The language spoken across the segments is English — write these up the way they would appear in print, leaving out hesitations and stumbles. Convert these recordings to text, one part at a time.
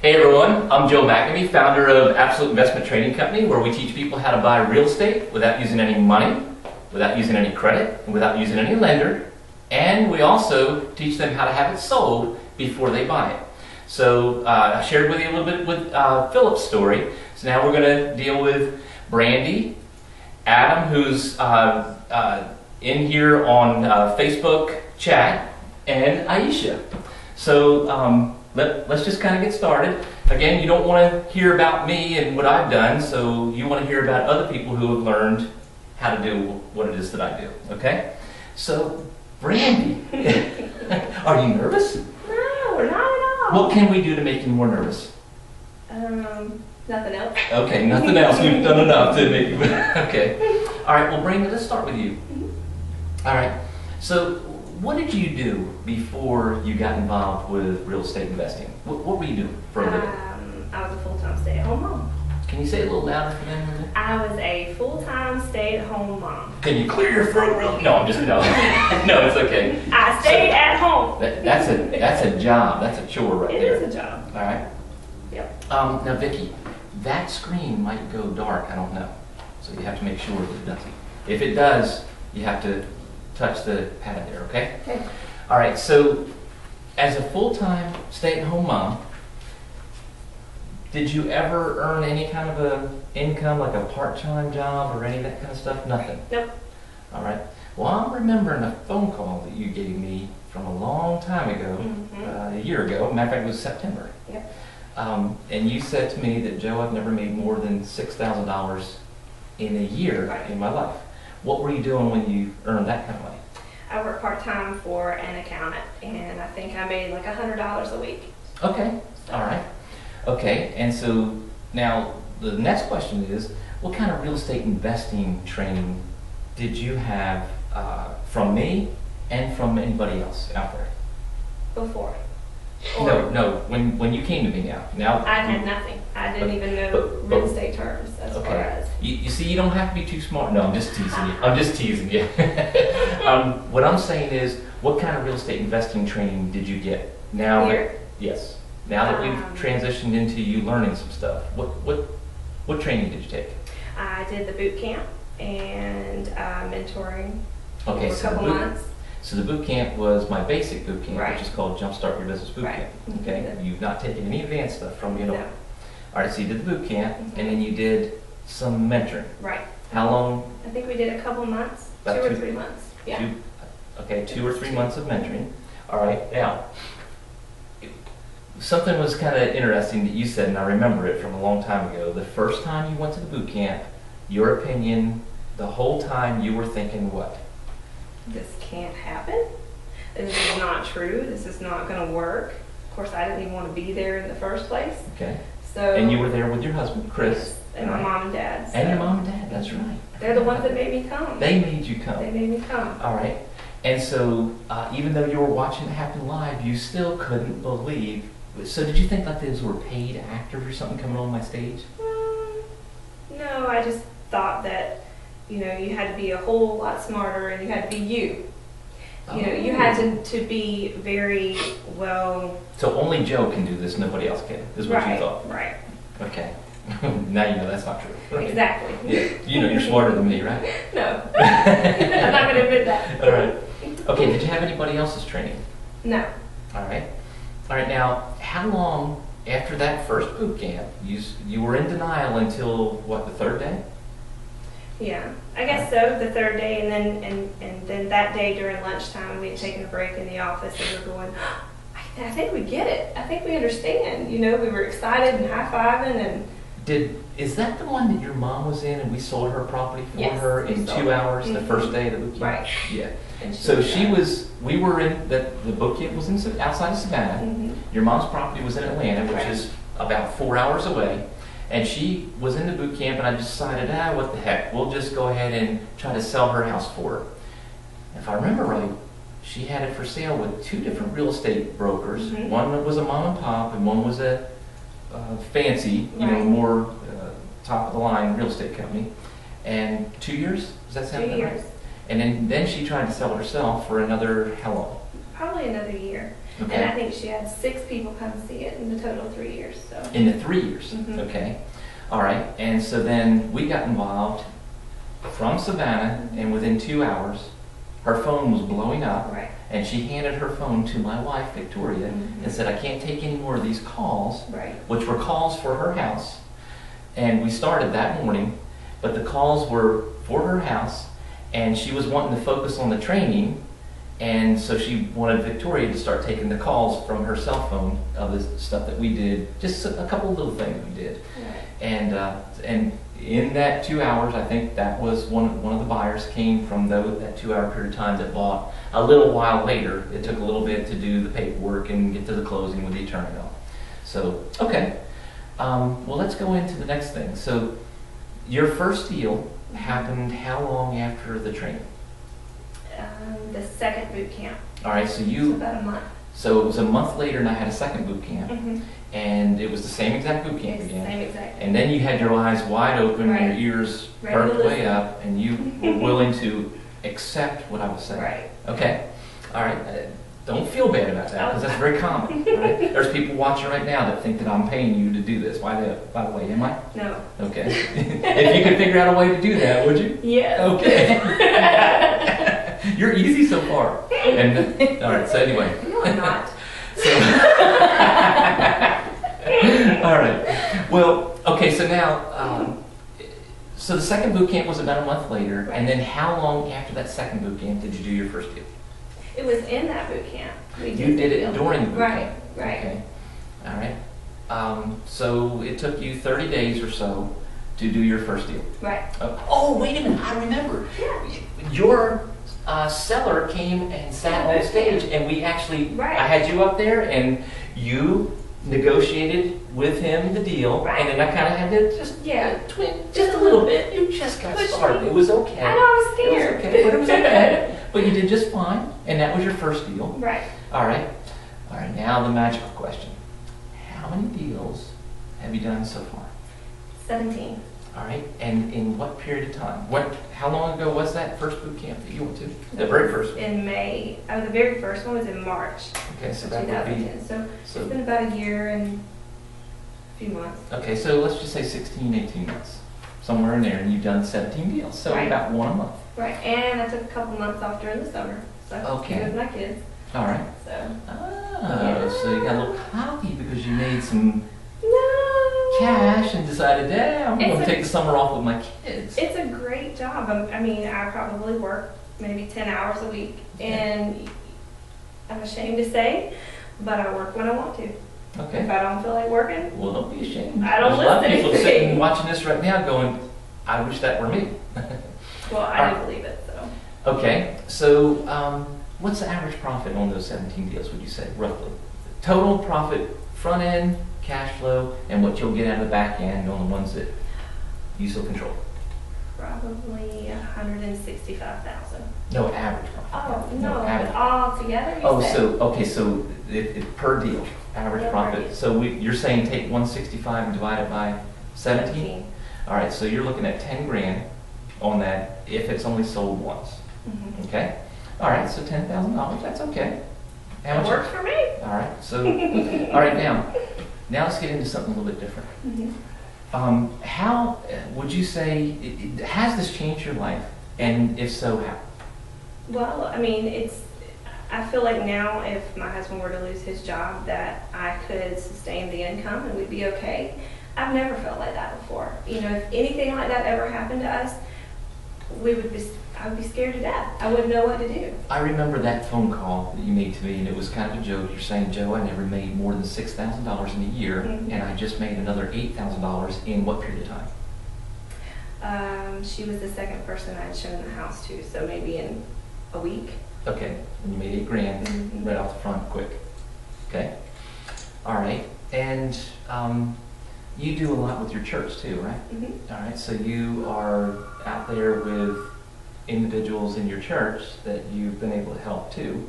Hey everyone, I'm Joe McNamee, founder of Absolute Investment Training Company, where we teach people how to buy real estate without using any money, without using any credit, and without using any lender. And we also teach them how to have it sold before they buy it. So I shared with you a little bit with Philip's story. So now we're going to deal with Brandy, Adam, who's in here on Facebook chat, and Aisha. So let's just kind of get started. Again, you don't want to hear about me and what I've done, so you want to hear about other people who have learned how to do what it is that I do, okay? So, Brandy, are you nervous? No, not at all. What can we do to make you more nervous? Nothing else. Okay, nothing else. We've done enough to make you... Okay. All right, well, Brandy, let's start with you. Mm-hmm. All right. So, what did you do before you got involved with real estate investing? What were you doing for a living? I was a full-time stay-at-home mom. Can you say it a little louder for them? I was a full-time stay-at-home mom. Can you clear your throat real? No, I'm just no. No, it's okay. I stayed at home. That's a job. That's a chore right there. It is a job. All right. Yep. Now, Vicki, that screen might go dark. I don't know. So you have to make sure that it doesn't. If it does, you have to touch the pad there, okay? Okay. All right, so as a full-time stay-at-home mom, did you ever earn any kind of a income, like a part-time job or any of that kind of stuff? Nothing? Nope. All right. Well, I'm remembering a phone call that you gave me from a long time ago, a year ago. Matter of fact, it was September. Yep. And you said to me that, Joe, I've never made more than $6,000 in a year in my life. What were you doing when you earned that kind of money? I work part-time for an accountant, and I think I made like $100 a week. Okay. All right. Okay. And so now the next question is, what kind of real estate investing training did you have from me and from anybody else out there? Before. No. When you came to me now. I had nothing. I didn't even know real estate terms as far as. You see, you don't have to be too smart. No, I'm just teasing you. I'm just teasing you. What I'm saying is, what kind of real estate investing training did you get? Now, Here? Yes. Now that we've transitioned into you learning some stuff, what training did you take? I did the boot camp and mentoring for Okay, a couple months. So the boot camp was my basic boot camp, Right. which is called Jumpstart Your Business Boot Camp. Okay, Mhm. you've not taken any advanced stuff from me at all. No. All right, so you did the boot camp, and then you did some mentoring. Right. How long? I think we did a couple months, About 2 or two- 3 months. Yeah. 2 or 3 months of mentoring. All right, now, something was kind of interesting that you said, and I remember it from a long time ago. The first time you went to the boot camp, your opinion, the whole time you were thinking what? This can't happen. This is not true. This is not going to work. Of course, I didn't even want to be there in the first place. Okay. So. And you were there with your husband, Chris. Yes, and my mom and dad. And your mom and dad, that's right. They're the ones that made me come. They made you come. They made me come. All right. And so, even though you were watching it happen live, you still couldn't believe. So, did you think like those were paid actors or something coming on my stage? No, I just thought that, you had to be a whole lot smarter, and you had to be you. You had to be very well. So only Joe can do this, nobody else can, is what you thought. Right. Okay. Now you know that's not true. Okay. Exactly. Yeah. You know you're smarter than me, right? No. I'm not going to admit that. All right. Okay, did you have anybody else's training? No. All right. All right, now, how long after that first boot camp, you were in denial until, what, the third day? Yeah, I guess so. The third day, and then that day during lunchtime, we had taken a break in the office, and we were going, I think we get it. I think we understand. We were excited and high-fiving, and Is that the one that your mom was in, and we sold her property for Yes, her we in sold 2 it. hours, the first day of the boot camp? Right. Yeah. and So we were in, the boot camp was outside of Savannah. Mhm. Your mom's property was in Atlanta, which Right. is about 4 hours away. And she was in the boot camp, and I decided, what the heck, we'll just go ahead and try to sell her house for her. If I remember right, she had it for sale with 2 different real estate brokers. Mhm. One was a mom and pop, and one was a fancy, Right. more top of the line real estate company. And 2 years? Does that sound 2 about right? years. And then she tried to sell it herself for another, how long? probably another year. And I Okay. think she had 6 people come see it in the total of 3 years. So In the 3 years. Mhm. Okay. All right. And so then we got involved from Savannah, and within 2 hours, her phone was blowing up. right, And she handed her phone to my wife, Victoria, Mhm. and said, I can't take any more of these calls, right, which were calls for her house. And we started that morning, but the calls were for her house, and she was wanting to focus on the training, and so she wanted Victoria to start taking the calls from her cell phone of the stuff that we did, just a couple of little things we did. right. And in that 2 hours, I think that was one of the buyers came from that 2 hour period of time that bought. A little while later, it took a little bit to do the paperwork and get to the closing with the attorney and all. So, okay. Well, let's go into the next thing. So, your first deal happened how long after the training? The second boot camp. All right, so So about a month. so it was a month later, and I had a second boot camp, Mm-hmm. and it was the same exact boot camp It's the again. same exact. And then you had your eyes wide open, Right. and your ears Ready to perked way listen. up, and you were willing to accept what I was saying. Right. Okay. All right. Don't feel bad about that, because that's very common. Right? There's people watching right now that think that I'm paying you to do this. By the way, am I? No. Okay. If you could figure out a way to do that, would you? Yes. Okay. You're easy so far. And all right. So anyway. No, I'm not. So, all right. Well, okay. So now, so the second boot camp was about a month later, and then how long after that second boot camp did you do your first deal? It was in that boot camp. We You did it the deal. during the boot Right, camp. right. Okay. All right. So it took you 30 days or so to do your first deal. Right. Oh, wait a minute! I remember. Your seller came and sat on stage, and we actually, Right. I had you up there, and you negotiated with him the deal, Right. and then I kind of had to just Yeah. just a little bit. You just got Push started. me. It was okay. I know I was It was scared. okay, but it was okay. But you did just fine, and that was your first deal. Right. All right. All right. Now the magical question: how many deals have you done so far? 17. All right. And in what period of time? How long ago was that first boot camp that you went to? The very first one. In May. Oh, the very first one was in March Okay. So of that would be. 2010. So it's So been about a year and a few months. okay. So let's just say 16, 18 months, somewhere in there, and you've done 17 deals. So Right. about one a month. Right. And I took a couple months off during the summer. So Okay. with my kids. All right. So So you got a little cocky because you made some no. cash and decided, yeah, I'm going It's to a- take the summer off with my kids. It's a great job. I mean, I probably work maybe 10 hours a week, and I'm ashamed to say, but I work when I want to. If Okay. I don't feel like working, Well, don't be ashamed. I don't There's a lot of listen. people sitting watching this right now going, I wish that were me. well, I do believe it. So Okay, so what's the average profit on those 17 deals, would you say, roughly? Total profit, front end, cash flow, and what you'll get out of the back end on the ones that you still control. probably 165,000. No, average profit. Oh no, average. but all together. You Oh, said? so it per deal, average Yeah, per profit. deal. So you're saying take 165 and divide it by 17? All right, so you're looking at 10 grand on that if it's only sold once. Mhm. Okay? All right, so $10,000, that's okay. How It much? works for me. All right, so, all right, now let's get into something a little bit different. Mhm. How would you say, has this changed your life? And if so, how? Well, I mean, I feel like now if my husband were to lose his job that I could sustain the income and we'd be okay. I've never felt like that before. You know, if anything like that ever happened to us, I would be scared to death. I wouldn't know what to do. I remember that phone call that you made to me, and it was kind of a joke. You're saying, Joe, I never made more than $6,000 in a year, Mhm. and I just made another $8,000 in what period of time? She was the second person I'd shown the house to, so maybe in a week. Okay, and you made 8 grand Mhm. right off the front, quick. Okay, all right, and you do a lot with your church too, right? Mhm. All right, so you are out there with individuals in your church that you've been able to help too,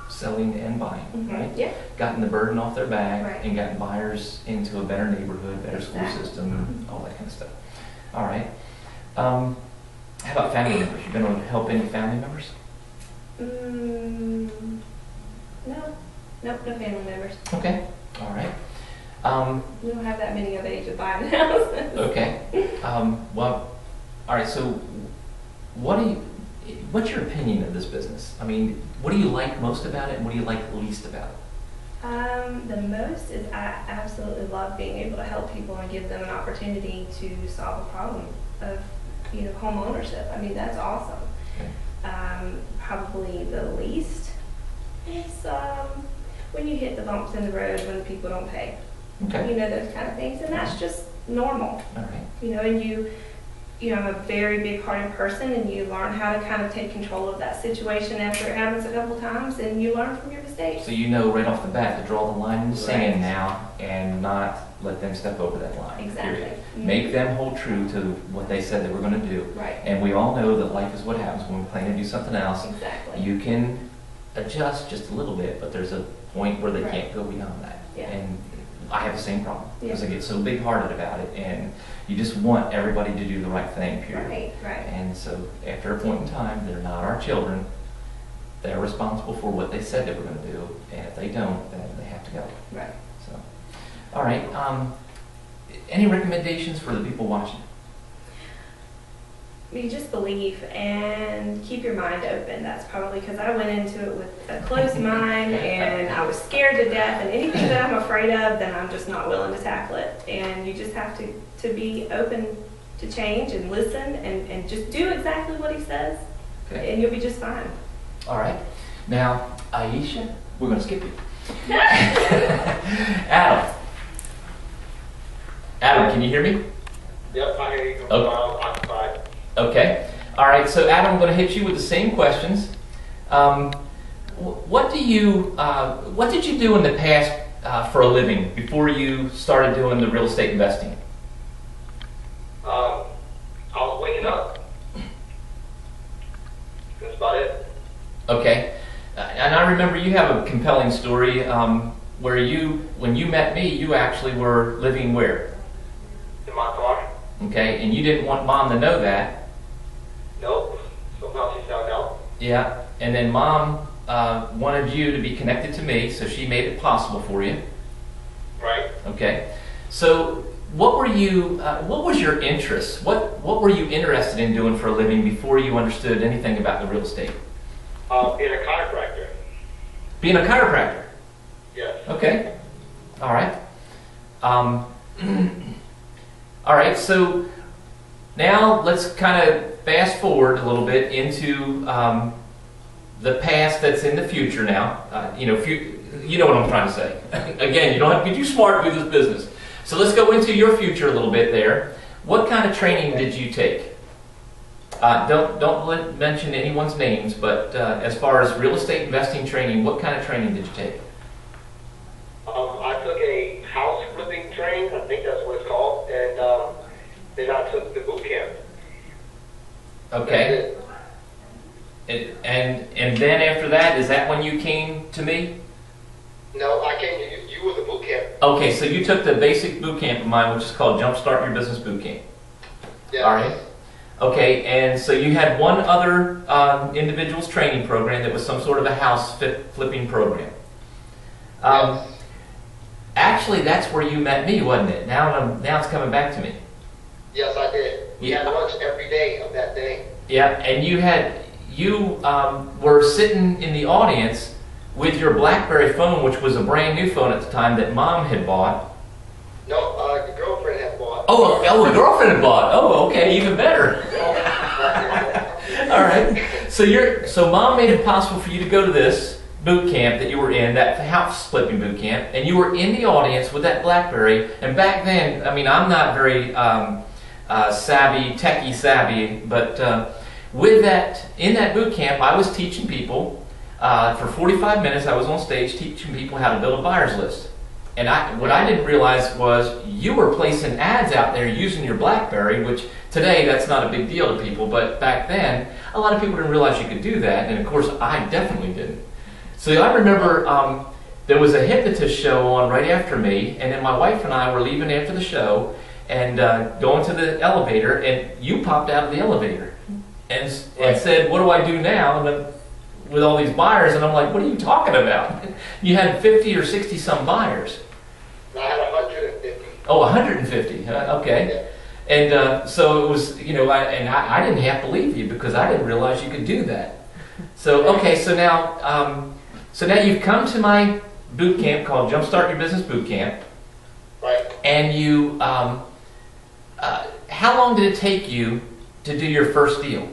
selling and buying, Mhm. right? Yeah. Gotten the burden off their back Right. and gotten buyers into a better neighborhood, better school Exactly. system, all that kind of stuff. All right. How about family members? You been able to help any family members? No, nope, no family members. Okay, all right. We don't have that many of age of buying houses. Okay. Well, all right. So, what's your opinion of this business? I mean, what do you like most about it, and what do you like least about it? The most is I absolutely love being able to help people and give them an opportunity to solve a problem of, home ownership. I mean, that's awesome. Okay. Probably the least is when you hit the bumps in the road when people don't pay. Okay. Those kind of things, and that's just normal. All right. And I'm a very big-hearted person, and you learn how to kind of take control of that situation after it happens a couple times, and you learn from your mistakes. So you know right off the bat to draw the line in the sand Right. now and not let them step over that line. Exactly. Period. Mhm. Make them hold true to what they said they were going to do. Right. And we all know that life is what happens when we plan to do something else. Exactly. You can adjust just a little bit, but there's a point where they Right. can't go beyond that. Yeah. And I have the same problem because Yeah. I get so big-hearted about it, and you just want everybody to do the right thing, period. Right, right. And so after a point in time, they're not our children. They're responsible for what they said they were going to do, and if they don't, then they have to go. Right. So, all right. Any recommendations for the people watching? You just believe and keep your mind open. That's probably because I went into it with a closed mind and I was scared to death, and anything that I'm afraid of, then I'm just not willing to tackle it. And you just have to be open to change and listen and just do exactly what he says, Okay. and you'll be just fine. All right. Now, Aisha, we're going to skip you. Adam. Adam, can you hear me? Yep, I hear you. Okay. Occupied. Okay. All right. So, Adam, I'm going to hit you with the same questions. What did you do in the past for a living before you started doing the real estate investing? I was waking up. That's about it. Okay. And I remember you have a compelling story where when you met me, you actually were living where? In my car? Okay. And you didn't want Mom to know that. Nope. Somehow she found out. Yeah. And then Mom wanted you to be connected to me, so she made it possible for you. Right? Okay. So what was your interest? What were you interested in doing for a living before you understood anything about the real estate? Being a chiropractor. Being a chiropractor. Yes. Okay. All right. All right. So now let's kind of fast forward a little bit into the past that's in the future now. You know what I'm trying to say. Again, you don't have to be too smart to do this business. So let's go into your future a little bit there. What kind of training did you take? Don't mention anyone's names, but as far as real estate investing training, what kind of training did you take? I took a house flipping training, I think that's what it's called, and then I took the boot camp. Okay. And then after that, is that when you came to me? No, I came to you. You were the boot camp. Okay, so you took the basic boot camp of mine, which is called Jumpstart Your Business Boot Camp. Yeah. All right. Okay, and so you had one other individual's training program that was some sort of a house flipping program. Yes. Actually, that's where you met me, wasn't it? Now it's coming back to me. Yes, I did. We Yeah. had lunch every day of that day. Yeah, and you were sitting in the audience with your BlackBerry phone, which was a brand new phone at the time that Mom had bought. No, the girlfriend had bought. Oh, the girlfriend had bought. Oh, okay, even better. All right. So Mom made it possible for you to go to this boot camp that you were in, that house flipping boot camp, and you were in the audience with that BlackBerry. And back then, I mean, I'm not very techie savvy, but with that, in that boot camp, I was teaching people for 45 minutes. I was on stage teaching people how to build a buyer's list. And what I didn't realize was you were placing ads out there using your BlackBerry, which today that's not a big deal to people, but back then a lot of people didn't realize you could do that, and of course I definitely didn't. So I remember there was a hypnotist show on right after me, and then my wife and I were leaving after the show and going to the elevator, and you popped out of the elevator and said, "What do I do now?" And then, with all these buyers, and I'm like, what are you talking about? You had 50 or 60 some buyers. I had 150. Oh, 150. Okay. Yeah. And so it was, you know, I didn't have to believe you because I didn't realize you could do that. So, okay, so now you've come to my boot camp called Jumpstart Your Business Boot Camp. Right. And you, how long did it take you to do your first deal?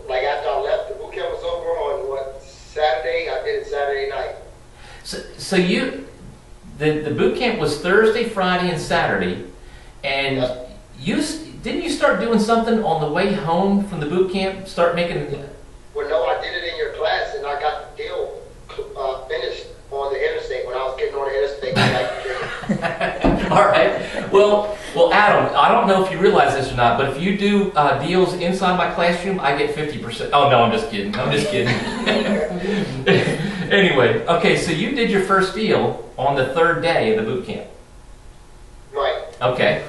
Like after I left, the boot camp was over on Saturday. I did it Saturday night. So the boot camp was Thursday, Friday, and Saturday, and didn't you start doing something on the way home from the boot camp? Start making. Well, no, I did it in your class, and I got the deal finished on the interstate when I was getting on the interstate. All right. Well, Adam, I don't know if you realize this or not, but if you do deals inside my classroom, I get 50%. Oh no, I'm just kidding. Anyway, okay, so you did your first deal on the third day of the boot camp. Right. Okay.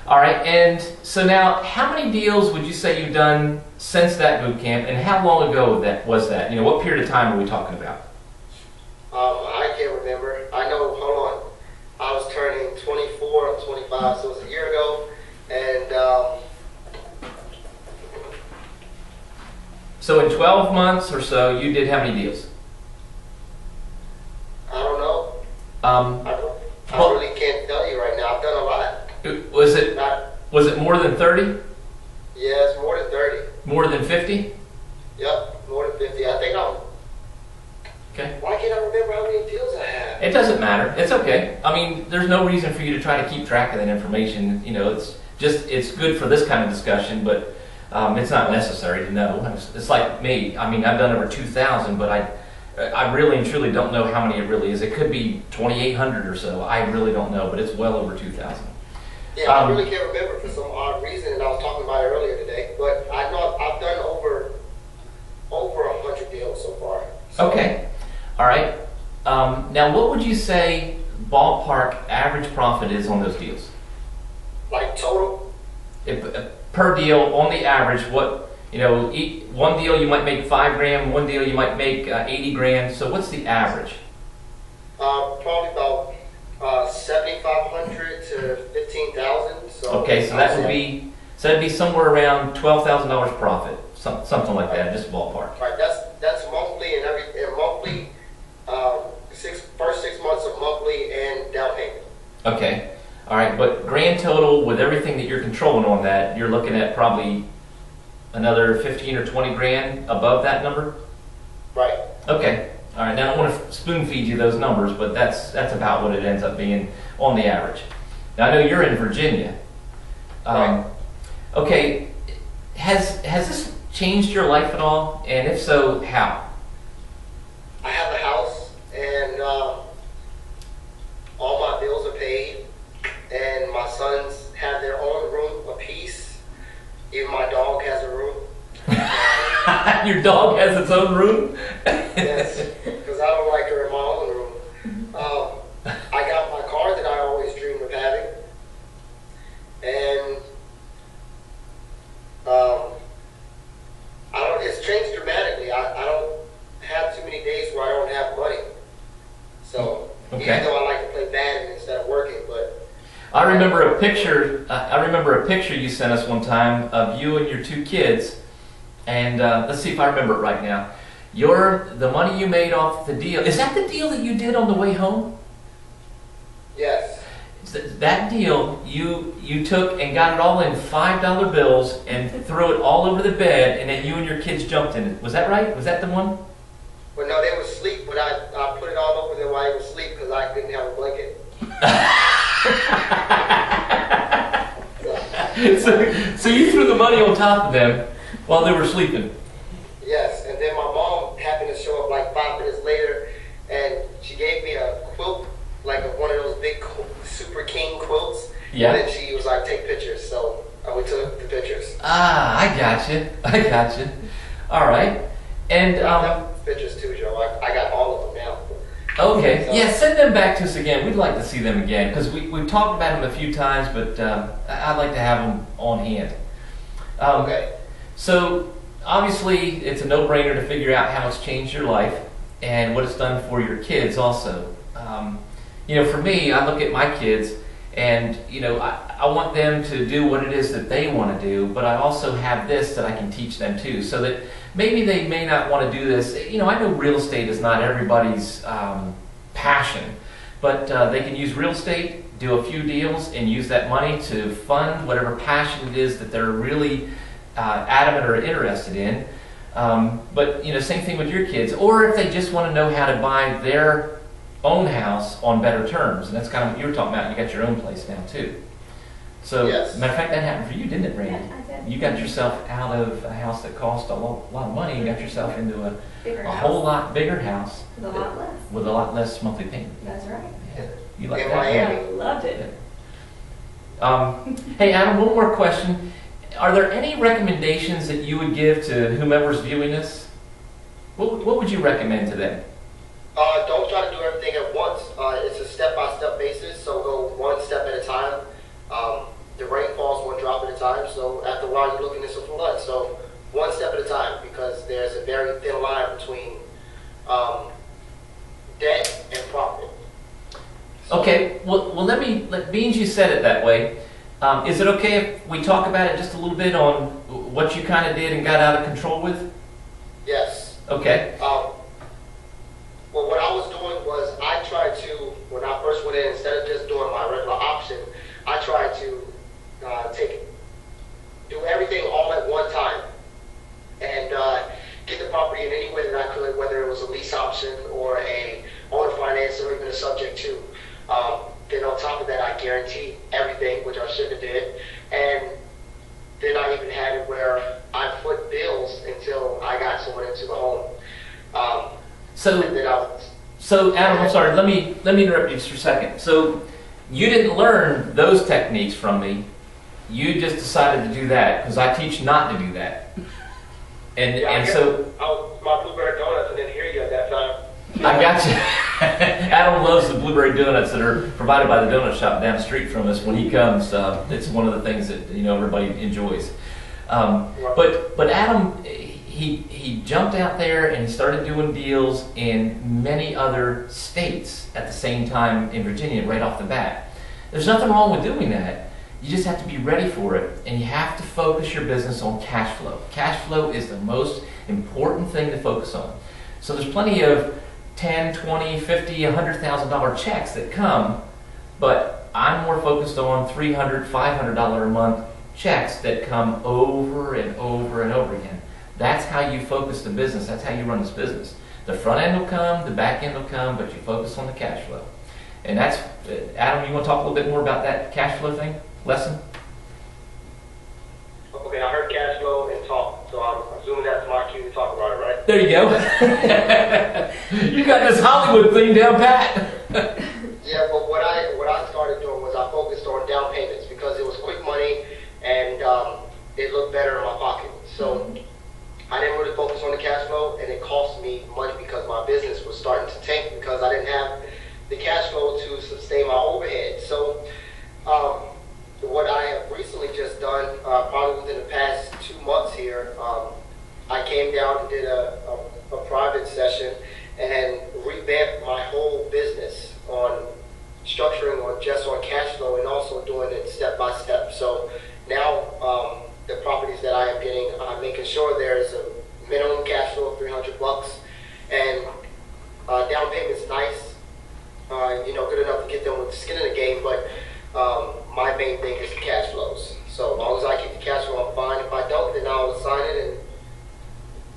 All right. And so now, how many deals would you say you've done since that boot camp, and how long ago was that? You know, what period of time are we talking about? I can't remember. I know. Hold on. I was turning 24. I'm 25, so it was a year ago, and. So in 12 months or so, you did how many deals? I don't know. I really can't tell you right now. I've done a lot. Was it more than 30? Yeah, it's more than 30. More than 50? Yep, more than 50. I think I'm. Okay. Why can't I remember how many deals I have? It doesn't matter. It's okay. I mean, there's no reason for you to try to keep track of that information. You know, it's good for this kind of discussion, but it's not necessary to know. It's like me. I mean, I've done over 2,000, but I really and truly don't know how many it really is. It could be 2,800 or so. I really don't know, but it's well over 2,000. Yeah, I really can't remember for some odd reason, and I was talking about it earlier today. But I know I've done over 100 deals so far. So. Okay, all right. Now, what would you say ballpark average profit is on those deals? Like total? Per deal, on the average, what, you know, one deal you might make $5 grand, one deal you might make 80 grand. So what's the average? Probably about 7,500 to 15,000. So okay, so that'd be somewhere around $12,000 profit, something like that, just ballpark. Right, that's monthly and monthly. First 6 months of monthly and down payment. Okay, all right, but grand total with everything that you're controlling on that, you're looking at probably another 15 or 20 grand above that number? Right. Okay, all right, now I don't want to spoon feed you those numbers, but that's about what it ends up being on the average. Now I know you're in Virginia. Right. Okay, has this changed your life at all? And if so, how? I have a house, and all my bills are paid, and my sons have their own room apiece. Even my dog has a room. Your dog has its own room? Yes, because I don't like her in my own room. I got my car that I always dreamed of having, and it's changed dramatically. I don't have too many days where I don't have money. So okay. even though I like to play Madden instead of working, but I remember a picture you sent us one time of you and your two kids, and let's see if I remember it right now. The money you made off the deal, is that the deal that you did on the way home? yes. That deal, you took and got it all in $5 bills and threw it all over the bed, and then you and your kids jumped in it. Was that right? Was that the one? Well, no, they were asleep, but I put it all over them while they were asleep because I didn't have a blanket. So you threw the money on top of them while they were sleeping. Yes, and then my mom happened to show up like 5 minutes later, and she gave me a quilt, like one of those big Super King quilts. Yeah. And then she was like, take pictures. So we took the pictures. Ah, I got you. All right. And I have pictures too, Joe. I got all of them now. okay, So, yeah, send them back to us again. We'd like to see them again because we've talked about them a few times, but I'd like to have them on hand. okay. So, obviously, it's a no-brainer to figure out how it's changed your life and what it's done for your kids also. For me, I look at my kids and, I want them to do what it is that they want to do, but I also have this that I can teach them too, so that maybe they may not want to do this. I know real estate is not everybody's passion, but they can use real estate, do a few deals, and use that money to fund whatever passion it is that they're really adamant or interested in. But same thing with your kids, or if they just want to know how to buy their own house on better terms, and that's kind of what you were talking about. You got your own place now too. So, Yes. matter of fact, that happened for you, didn't it, Randy? Yeah, I did. You got yourself out of a house that cost a lot of money and got yourself into a Bigger a house. whole lot bigger house With a lot less. with a lot less monthly payment. That's right. Yeah. You like In that? Miami. I loved it. Hey, Adam, one more question. Are there any recommendations that you would give to whomever's viewing this? What would you recommend to them? Don't try to do everything at once. It's a step-by-step basis, so go one step at a time. The rain falls one drop at a time, so after a while you're looking at some flood. So one step at a time, because there's a very thin line between debt and profit. Okay, well beans you said it that way. Is it okay if we talk about it just a little bit on what you kind of did and got out of control with? Yes. Okay. Well, what I was doing was I tried to, when I first went in, instead of just doing my regular option, I tried to do everything all at one time and get the property in any way that I could, whether it was a lease option or a owner finance or even a subject to. Then on top of that, I guaranteed everything, which I shouldn't have did. And then I even had it where I put bills until I got someone into the home. And then I was, So Adam, I'm sorry, let me interrupt you just for a second. So you didn't learn those techniques from me. You just decided to do that because I teach not to do that. And yeah, I and guess so I was my Blueberry Donuts and didn't hear you at that time. I got you. Adam loves the blueberry donuts that are provided by the donut shop down the street from us when he comes. It's one of the things that everybody enjoys. But Adam, he jumped out there and he started doing deals in many other states at the same time in Virginia right off the bat. There's nothing wrong with doing that. You just have to be ready for it, and you have to focus your business on cash flow. Cash flow is the most important thing to focus on. So there's plenty of $10, $20, $50, $100,000 checks that come, but I'm more focused on $300, $500 a month checks that come over and over and over again. That's how you focus the business. That's how you run this business. The front end will come, the back end will come, but you focus on the cash flow. And that's, Adam, you want to talk a little bit more about that cash flow thing, lesson? Okay, I heard cash flow and talk, so I'm assuming that's my cue to talk about it, right? There you go. You got this Hollywood thing down pat. Yeah, but what I started doing was I focused on down payments because it was quick money and it looked better in my pocket. So I didn't really focus on the cash flow, and it cost me money because my business was starting to tank because I didn't have the cash flow to sustain my overhead. So what I have recently just done, probably within the past 2 months here, I came down and did a private session and revamped my whole business on structuring on just on cash flow and also doing it step by step. So now the properties that I am getting, I'm making sure there's a minimum cash flow of $300 and down payment's nice, good enough to get them with the skin in the game, but my main thing is the cash flows. So as long as I keep the cash flow, I'm fine. If I don't, then I'll sign it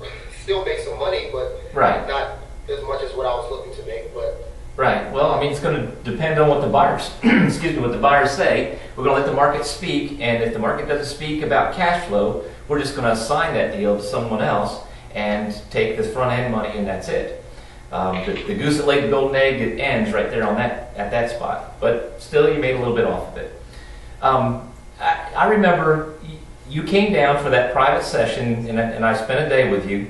and still make some money, but Right. not as much as what I was looking to make. But Right. Well, I mean, it's going to depend on what the buyers, what the buyers say. We're going to let the market speak, and if the market doesn't speak about cash flow, we're just going to assign that deal to someone else and take the front end money, and that's it. The goose that laid the golden egg, it ends right there on at that spot. But still, you made a little bit off of it. I remember you came down for that private session, and I spent a day with you,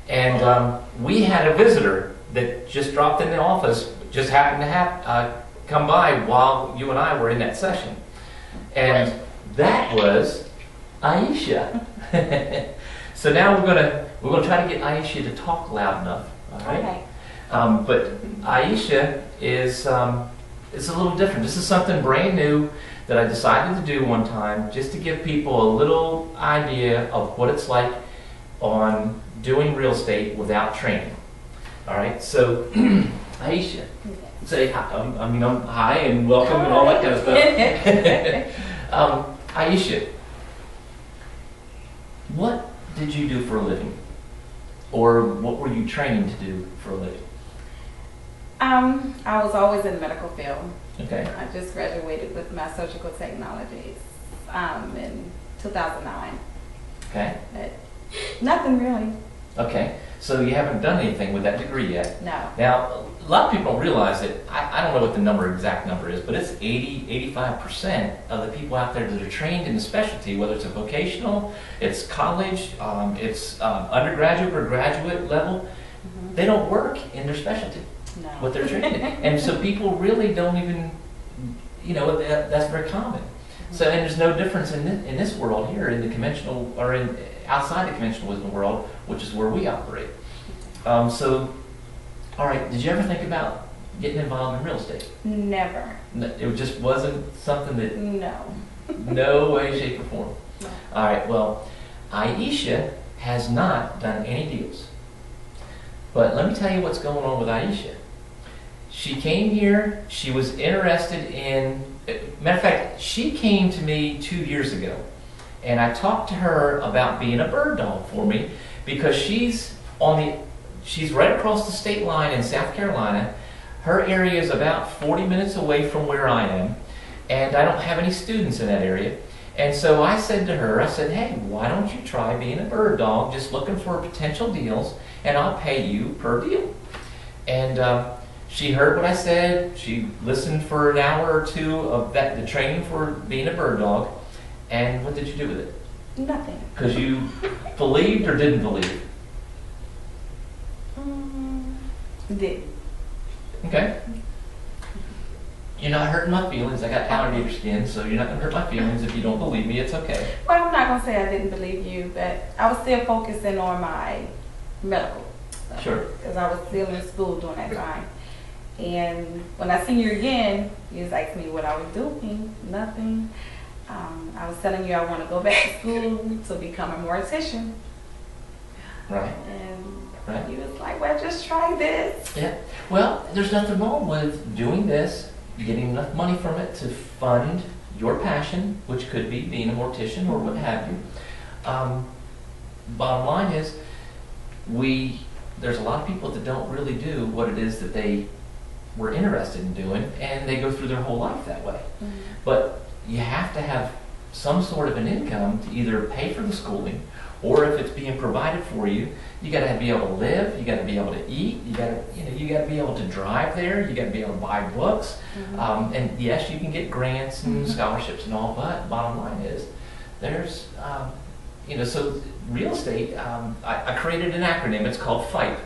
and we had a visitor that just dropped in the office, just happened to come by while you and I were in that session. And that was Aisha. So now we're gonna try to get Aisha to talk loud enough. All right. Okay. But Aisha is it's a little different. This is something brand new that I decided to do one time, just to give people a little idea of what it's like on doing real estate without training. All right. So Aisha, say hi. Hi and welcome and all that kind of stuff. Aisha, what did you do for a living? Or what were you training to do for a living? I was always in the medical field. Okay. I just graduated with my surgical technologies in 2009. Okay. But nothing really. Okay. So you haven't done anything with that degree yet. No. Now, a lot of people don't realize that, I don't know what the exact number is, but it's 85% of the people out there that are trained in the specialty, whether it's a vocational, it's college, it's undergraduate or graduate level, they don't work in their specialty, No. what they're trained in. And so people really don't even, that's very common. So, and there's no difference in this world here, in the conventional, or outside the conventional wisdom world, which is where we operate. All right, did you ever think about getting involved in real estate? Never. It just wasn't something that, No. no way, shape, or form. No. All right, well, Aisha has not done any deals. But let me tell you what's going on with Aisha. She came here, she was interested in, matter of fact, she came to me 2 years ago, and I talked to her about being a bird dog for me, because she's right across the state line in South Carolina. Her area is about 40 minutes away from where I am, and I don't have any students in that area. And so I said to her, hey, why don't you try being a bird dog, just looking for potential deals, and I'll pay you per deal. And she heard what I said. She listened for an hour or two of the training for being a bird dog. And what did you do with it? Nothing. Because you believed or didn't believe? Did. Okay. You're not hurting my feelings. I got alligator skin, so you're not going to hurt my feelings. If you don't believe me, it's okay. Well, I'm not going to say I didn't believe you, but I was still focusing on my medical. Sure. Because I was still in school during that time. And when I seen you again, you was asking me what I was doing. Nothing. I was telling you I want to go back to school to become a mortician. Right. And Right. you was like, well, just try this. Yeah. Well, there's nothing wrong with doing this, getting enough money from it to fund your passion, which could be being a mortician or what have you. Bottom line is, there's a lot of people that don't really do what it is that they were interested in doing, and they go through their whole life that way. Mm-hmm. But you have to have some sort of an income to either pay for the schooling, or if it's being provided for you, you got to be able to live, you got to be able to eat, you got to be able to drive there, you got to be able to buy books, and yes, you can get grants and scholarships and all. But bottom line is, there's so real estate. I created an acronym. It's called FIPE.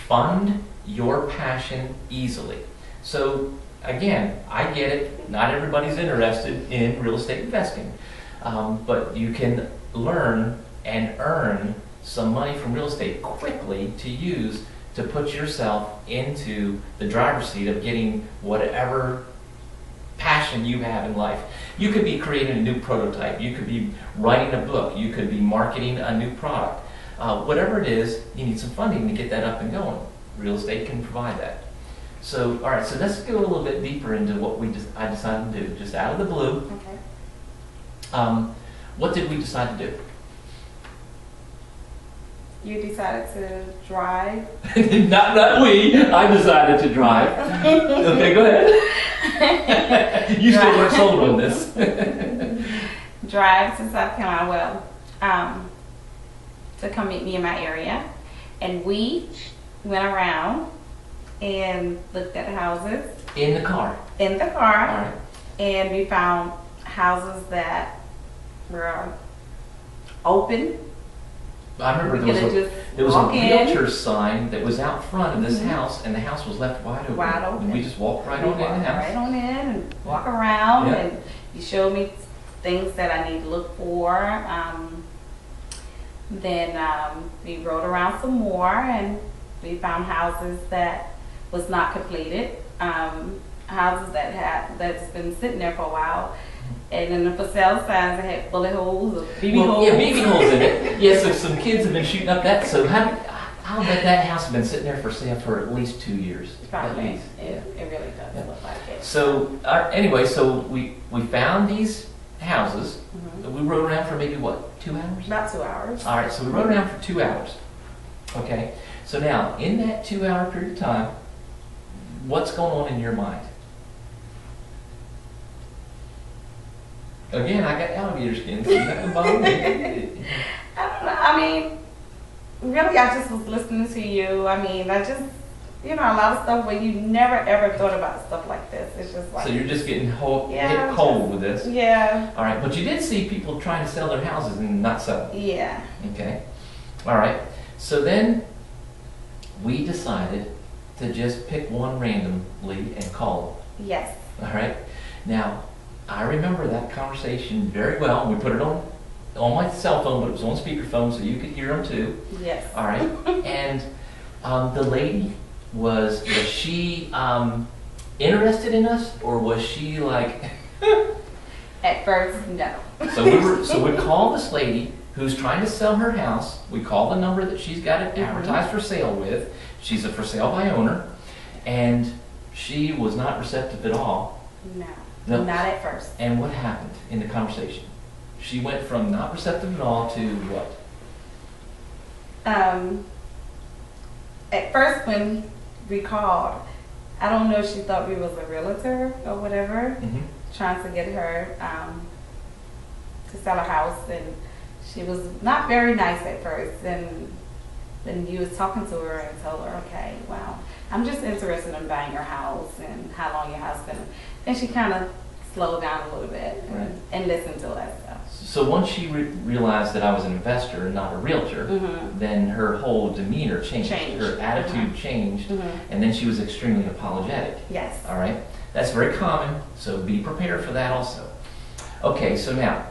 Fund Your Passion Easily. So again, I get it. Not everybody's interested in real estate investing, but you can learn and earn some money from real estate quickly to use to put yourself into the driver's seat of getting whatever passion you have in life. You could be creating a new prototype. You could be writing a book. You could be marketing a new product. Whatever it is, you need some funding to get that up and going. Real estate can provide that. So, all right, so let's go a little bit deeper into what I decided to do, just out of the blue. Okay. What did we decide to do? You decided to drive. not we. I decided to drive. Okay, go ahead. You still weren't sold on this. Drive to South Carolina, to come meet me in my area. And we went around and looked at houses. In the car. In the car. All right. And we found houses that were open. I remember there was a realtor sign that was out front of this house, and the house was left wide open. Wide open. And we just walked right on in the house. Right on in and walk around, Yeah. and you showed me things that I need to look for. Then we rode around some more, and we found houses that was not completed, houses that's been sitting there for a while, and then the for sale signs that had bullet holes or BB holes. Yeah, BB holes in it. Yeah, so some kids have been shooting up that. So I'll bet that house has been sitting there for sale for at least 2 years. Probably. At least. It really does Yeah. look like it. So anyway, so we found these houses. Mhm. We rode around for maybe what, 2 hours? About 2 hours. All right, so we rode around for 2 hours. Okay, so now in that 2 hour period of time, what's going on in your mind? Again, I got alligator skin, so you have to bother me. I don't know. I mean, really, I just was listening to you. I mean, I just, a lot of stuff where you never ever thought about stuff like this. It's just like, So you're just getting Yeah, hit cold with this. yeah, All right, but you did see people trying to sell their houses and not sell them. yeah. Okay. All right. So then we decided to just pick one randomly and call Yes. them. All right. Now, I remember that conversation very well. We put it on my cell phone, but it was on speakerphone, so you could hear them too. Yes. All right. And the lady was she interested in us, or was she like? At first, no. So we call this lady who's trying to sell her house. We call the number that she's got it advertised for sale with. She's a for sale by owner, and she was not receptive at all. No. No. Not at first. And what happened in the conversation? She went from not receptive at all to what? At first when we called, I don't know if she thought we was a realtor or whatever, Mm-hmm. trying to get her to sell a house, and she was not very nice at first. And then you was talking to her and told her, okay, well, I'm just interested in buying your house and how long your house been. Then she kind of slowed down a little bit Right. and listened to that stuff. So once she realized that I was an investor and not a realtor, Mhm. then her whole demeanor changed. Changed. Her attitude changed, Mhm. and then she was extremely apologetic. Yes. All right, that's very common, so be prepared for that also. Okay, so now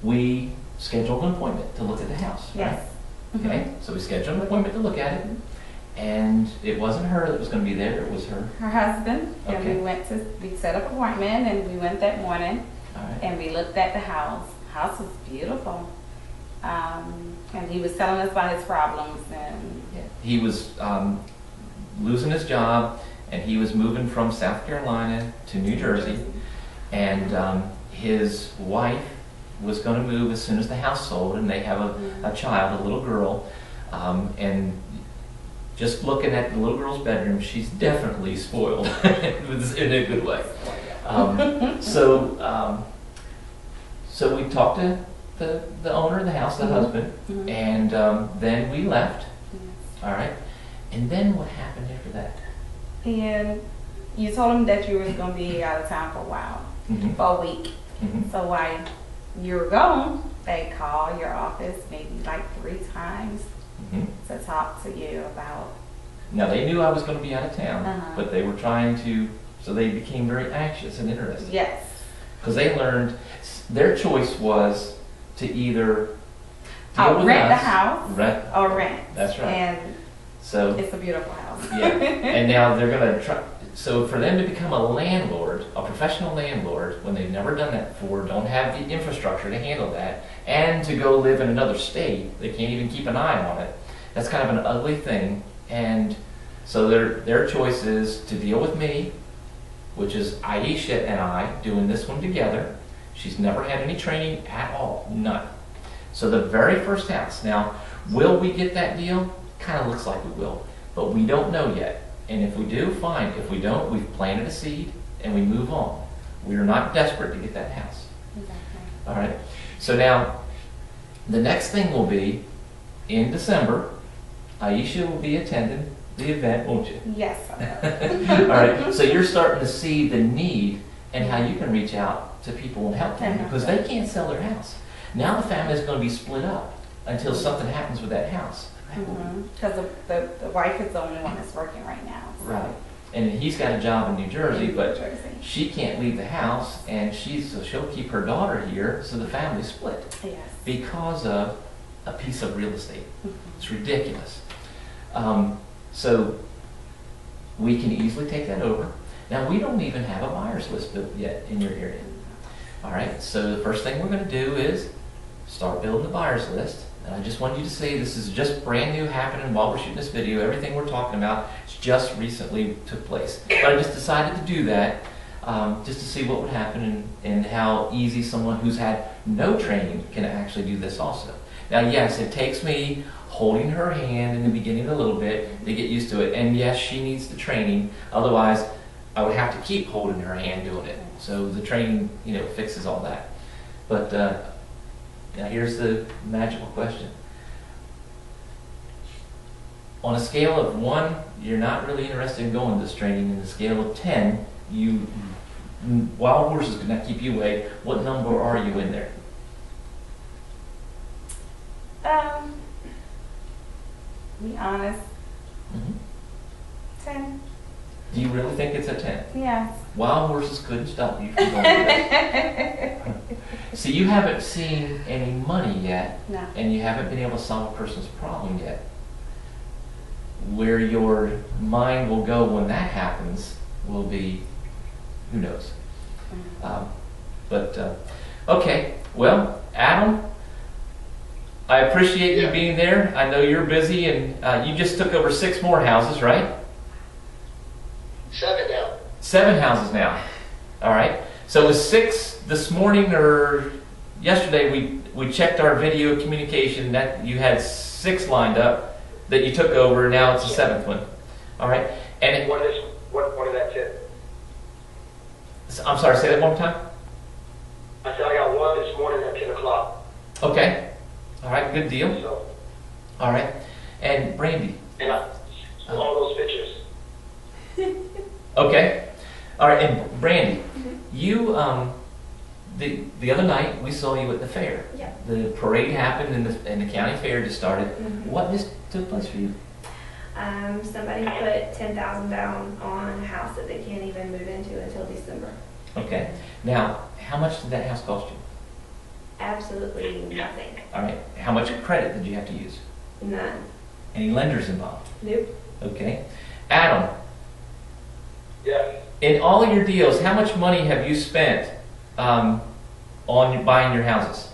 we scheduled an appointment to look at the house. right? Yes. Mm-hmm. Okay, so we scheduled an appointment to look at it, and it wasn't her that was going to be there; it was her. Her husband, and Okay. we set up an appointment, and we went that morning, All right. and we looked at the house. House was beautiful. And he was telling us about his problems, and Yeah. He was losing his job, and he was moving from South Carolina to New Jersey, and his wife was going to move as soon as the house sold, and they have a child, a little girl, and just looking at the little girl's bedroom, she's definitely spoiled in a good way. So we talked to the owner of the house, the Mhm. husband, Mhm. and then we left. All right. And then what happened after that? and you told him that you was gonna be out of town for a while, Mm-hmm. for a week. Mm-hmm. So while you were gone, they called your office maybe like 3 times Mm-hmm. to talk to you about. Now they knew I was going to be out of town, Uh-huh. but they were trying to, so they became very anxious and interested. Yes. Because they learned their choice was to either deal with Rent the us, house rent. or rent. That's right. And So it's a beautiful house. yeah, and now they're going to try. So for them to become a landlord, a professional landlord, when they've never done that before, don't have the infrastructure to handle that, and to go live in another state, they can't even keep an eye on it. That's kind of an ugly thing. And so their choice is to deal with me, which is Aisha and I doing this one together. She's never had any training at all, none. So the very first house. Now, will we get that deal? Kind of looks like we will, but we don't know yet. And if we do, fine. If we don't, we've planted a seed and we move on. We are not desperate to get that house. Exactly. All right. So now, the next thing will be in December. Aisha will be attending the event, won't you? Yes. All right. So you're starting to see the need and how you can reach out to people and help them because they can't sell their house. Now the family is going to be split up until something happens with that house. Because the wife is the only one that's working right now. So. Right. And he's got a job in New Jersey, but New Jersey. she can't leave the house, and so she'll keep her daughter here, so the family's split Yes. because of a piece of real estate. It's ridiculous. So we can easily take that over. Now, we don't even have a buyer's list built yet in your area. All right, so the first thing we're going to do is start building the buyer's list. And I just want you to see this is just brand new happening while we're shooting this video. Everything we're talking about just recently took place. But I just decided to do that just to see what would happen and how easy someone who's had no training can actually do this also. Now, yes, it takes me holding her hand in the beginning a little bit to get used to it. And yes, she needs the training. Otherwise, I would have to keep holding her hand doing it. So the training, fixes all that. But now here's the magical question. On a scale of 1, you're not really interested in going to this training. In the scale of 10, wild horses could not keep you away. What number are you in there? Be honest. 10. Do you really think it's a 10? Yes. Wild horses couldn't stop you from going to this. See, you haven't seen any money yet, No. and you haven't been able to solve a person's problem yet. Where your mind will go when that happens will be, who knows. Okay, well, Adam, I appreciate you being there. I know you're busy, and you just took over 6 more houses, right? 7 now. 7 houses now. All right. So it was 6 this morning or yesterday. We checked our video communication that you had 6 lined up that you took over. Now it's the 7th one. All right. And One is that's it. I'm sorry. Say that one more time. I said I got one this morning at 10 o'clock. Okay. All right. Good deal. So, All right. And Brandy. and all those pictures. Okay. All right. And Brandy, you the other night we saw you at the fair. Yeah. The parade happened and the county fair just started. What just took place for you? Somebody put $10,000 down on a house that they can't even move into until December. Okay. Now, how much did that house cost you? Absolutely nothing. All right. How much credit did you have to use? None. Any lenders involved? Nope. Okay. Adam, Yes. in all your deals, how much money have you spent on buying your houses?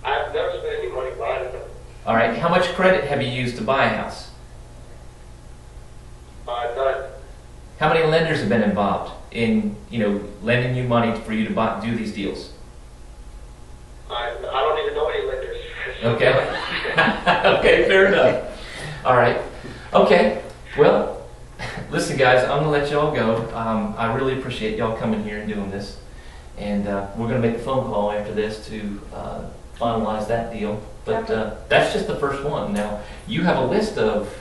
I've never spent any money buying them. All right. How much credit have you used to buy a house? None. How many lenders have been involved in, lending you money for you to do these deals? I don't even know any lenders. Okay. Okay, fair enough. All right. Okay. Well, listen, guys, I'm going to let y'all go. I really appreciate y'all coming here and doing this. And we're going to make a phone call after this to finalize that deal. But that's just the first one. Now, you have a list of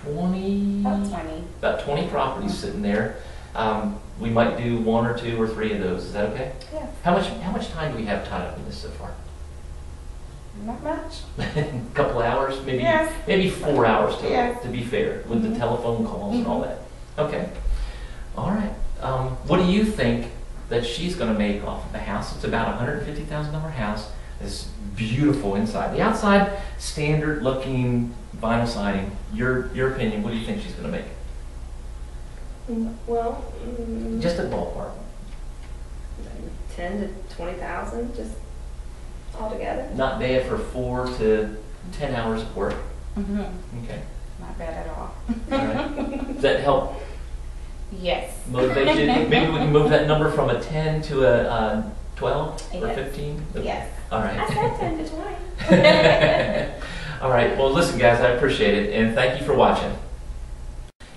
20... About 20 properties sitting there. We might do 1 or 2 or 3 of those. Is that okay? Yes. How much time do we have tied up in this so far? Not much. A couple hours, maybe. Yes. Maybe 4 hours to Yes. be fair, with the telephone calls and all that. Okay. All right. What do you think that she's going to make off of the house? It's about a $150,000 house. It's beautiful inside. The outside, standard looking vinyl siding. Your opinion? What do you think she's going to make? Well, Just a ballpark. 10 to 20,000, just altogether. Not bad for 4 to 10 hours of work. Okay. Not bad at all. All right. Does that help Yes. motivate you? Maybe we can move that number from a 10 to a 12 or Yes. 15? Yes. All I right. said 10 to 20. All right. Well, listen, guys, I appreciate it, and thank you for watching.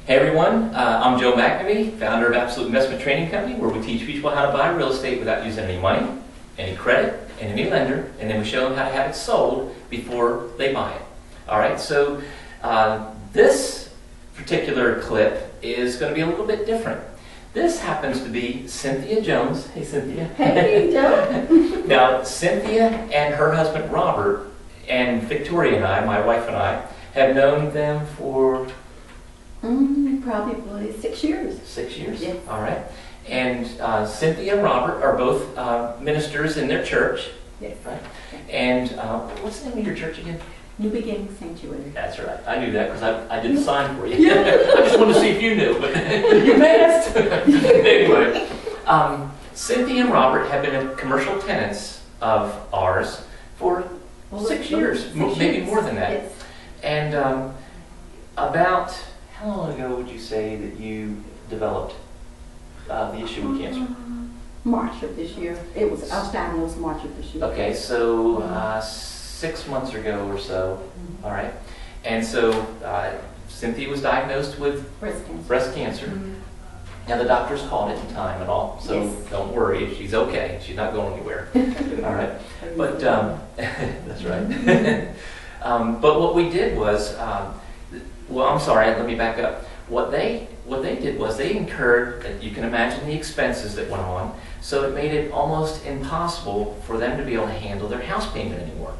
Hey, everyone. I'm Joe McNamee, founder of Absolute Investment Training Company, where we teach people how to buy real estate without using any money, any credit, and any lender, and then we show them how to have it sold before they buy it. All right. So this particular clip is going to be a little bit different. This happens to be Cynthia Jones. Hey, Cynthia. Hey, Joe. Now, Cynthia and her husband Robert and Victoria and I, my wife and I, have known them for Probably 6 years. 6 years. Yes. All right. And Cynthia and Robert are both ministers in their church. Yes. Right. And what's the name of your church again? New Beginning Sanctuary. That's right. I knew that because I did the sign for you. I just wanted to see if you knew, but you passed. Anyway, Cynthia and Robert have been commercial tenants of ours for 6 years, maybe more than that. Yes. And about how long ago would you say that you developed the issue with cancer? March of this year. I was diagnosed March of this year. Okay, so 6 months ago or so. All right. And so Cynthia was diagnosed with Breast cancer. breast cancer. Now the doctors called it in time and all, so Yes. don't worry, she's okay. She's not going anywhere. All right. But that's right. But what we did was, well, I'm sorry. Let me back up. What they did was they incurred, you can imagine the expenses that went on. So it made it almost impossible for them to be able to handle their house payment anymore.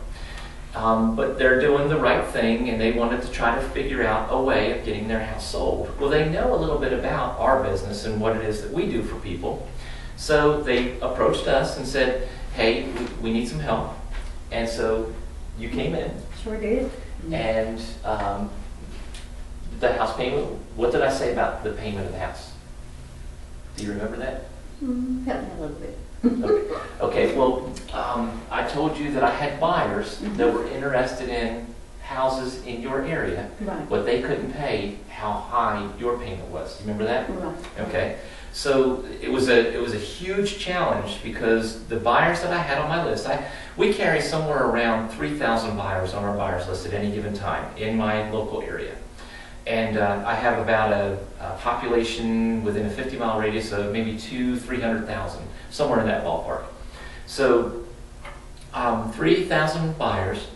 But they're doing the right thing, and they wanted to try to figure out a way of getting their house sold. Well, they know a little bit about our business and what it is that we do for people. So they approached us and said, hey, we need some help. And so you came in, Sure did. and the house payment, what did I say about the payment of the house? Do you remember that? Help me a little bit. Okay, well, I told you that I had buyers that were interested in houses in your area, Right. but they couldn't pay how high your payment was. You remember that? Right. Okay, so it was a huge challenge because the buyers that I had on my list, we carry somewhere around 3,000 buyers on our buyers list at any given time in my local area. And I have about a population within a 50-mile radius of maybe 300,000, somewhere in that ballpark. So 3,000 buyers,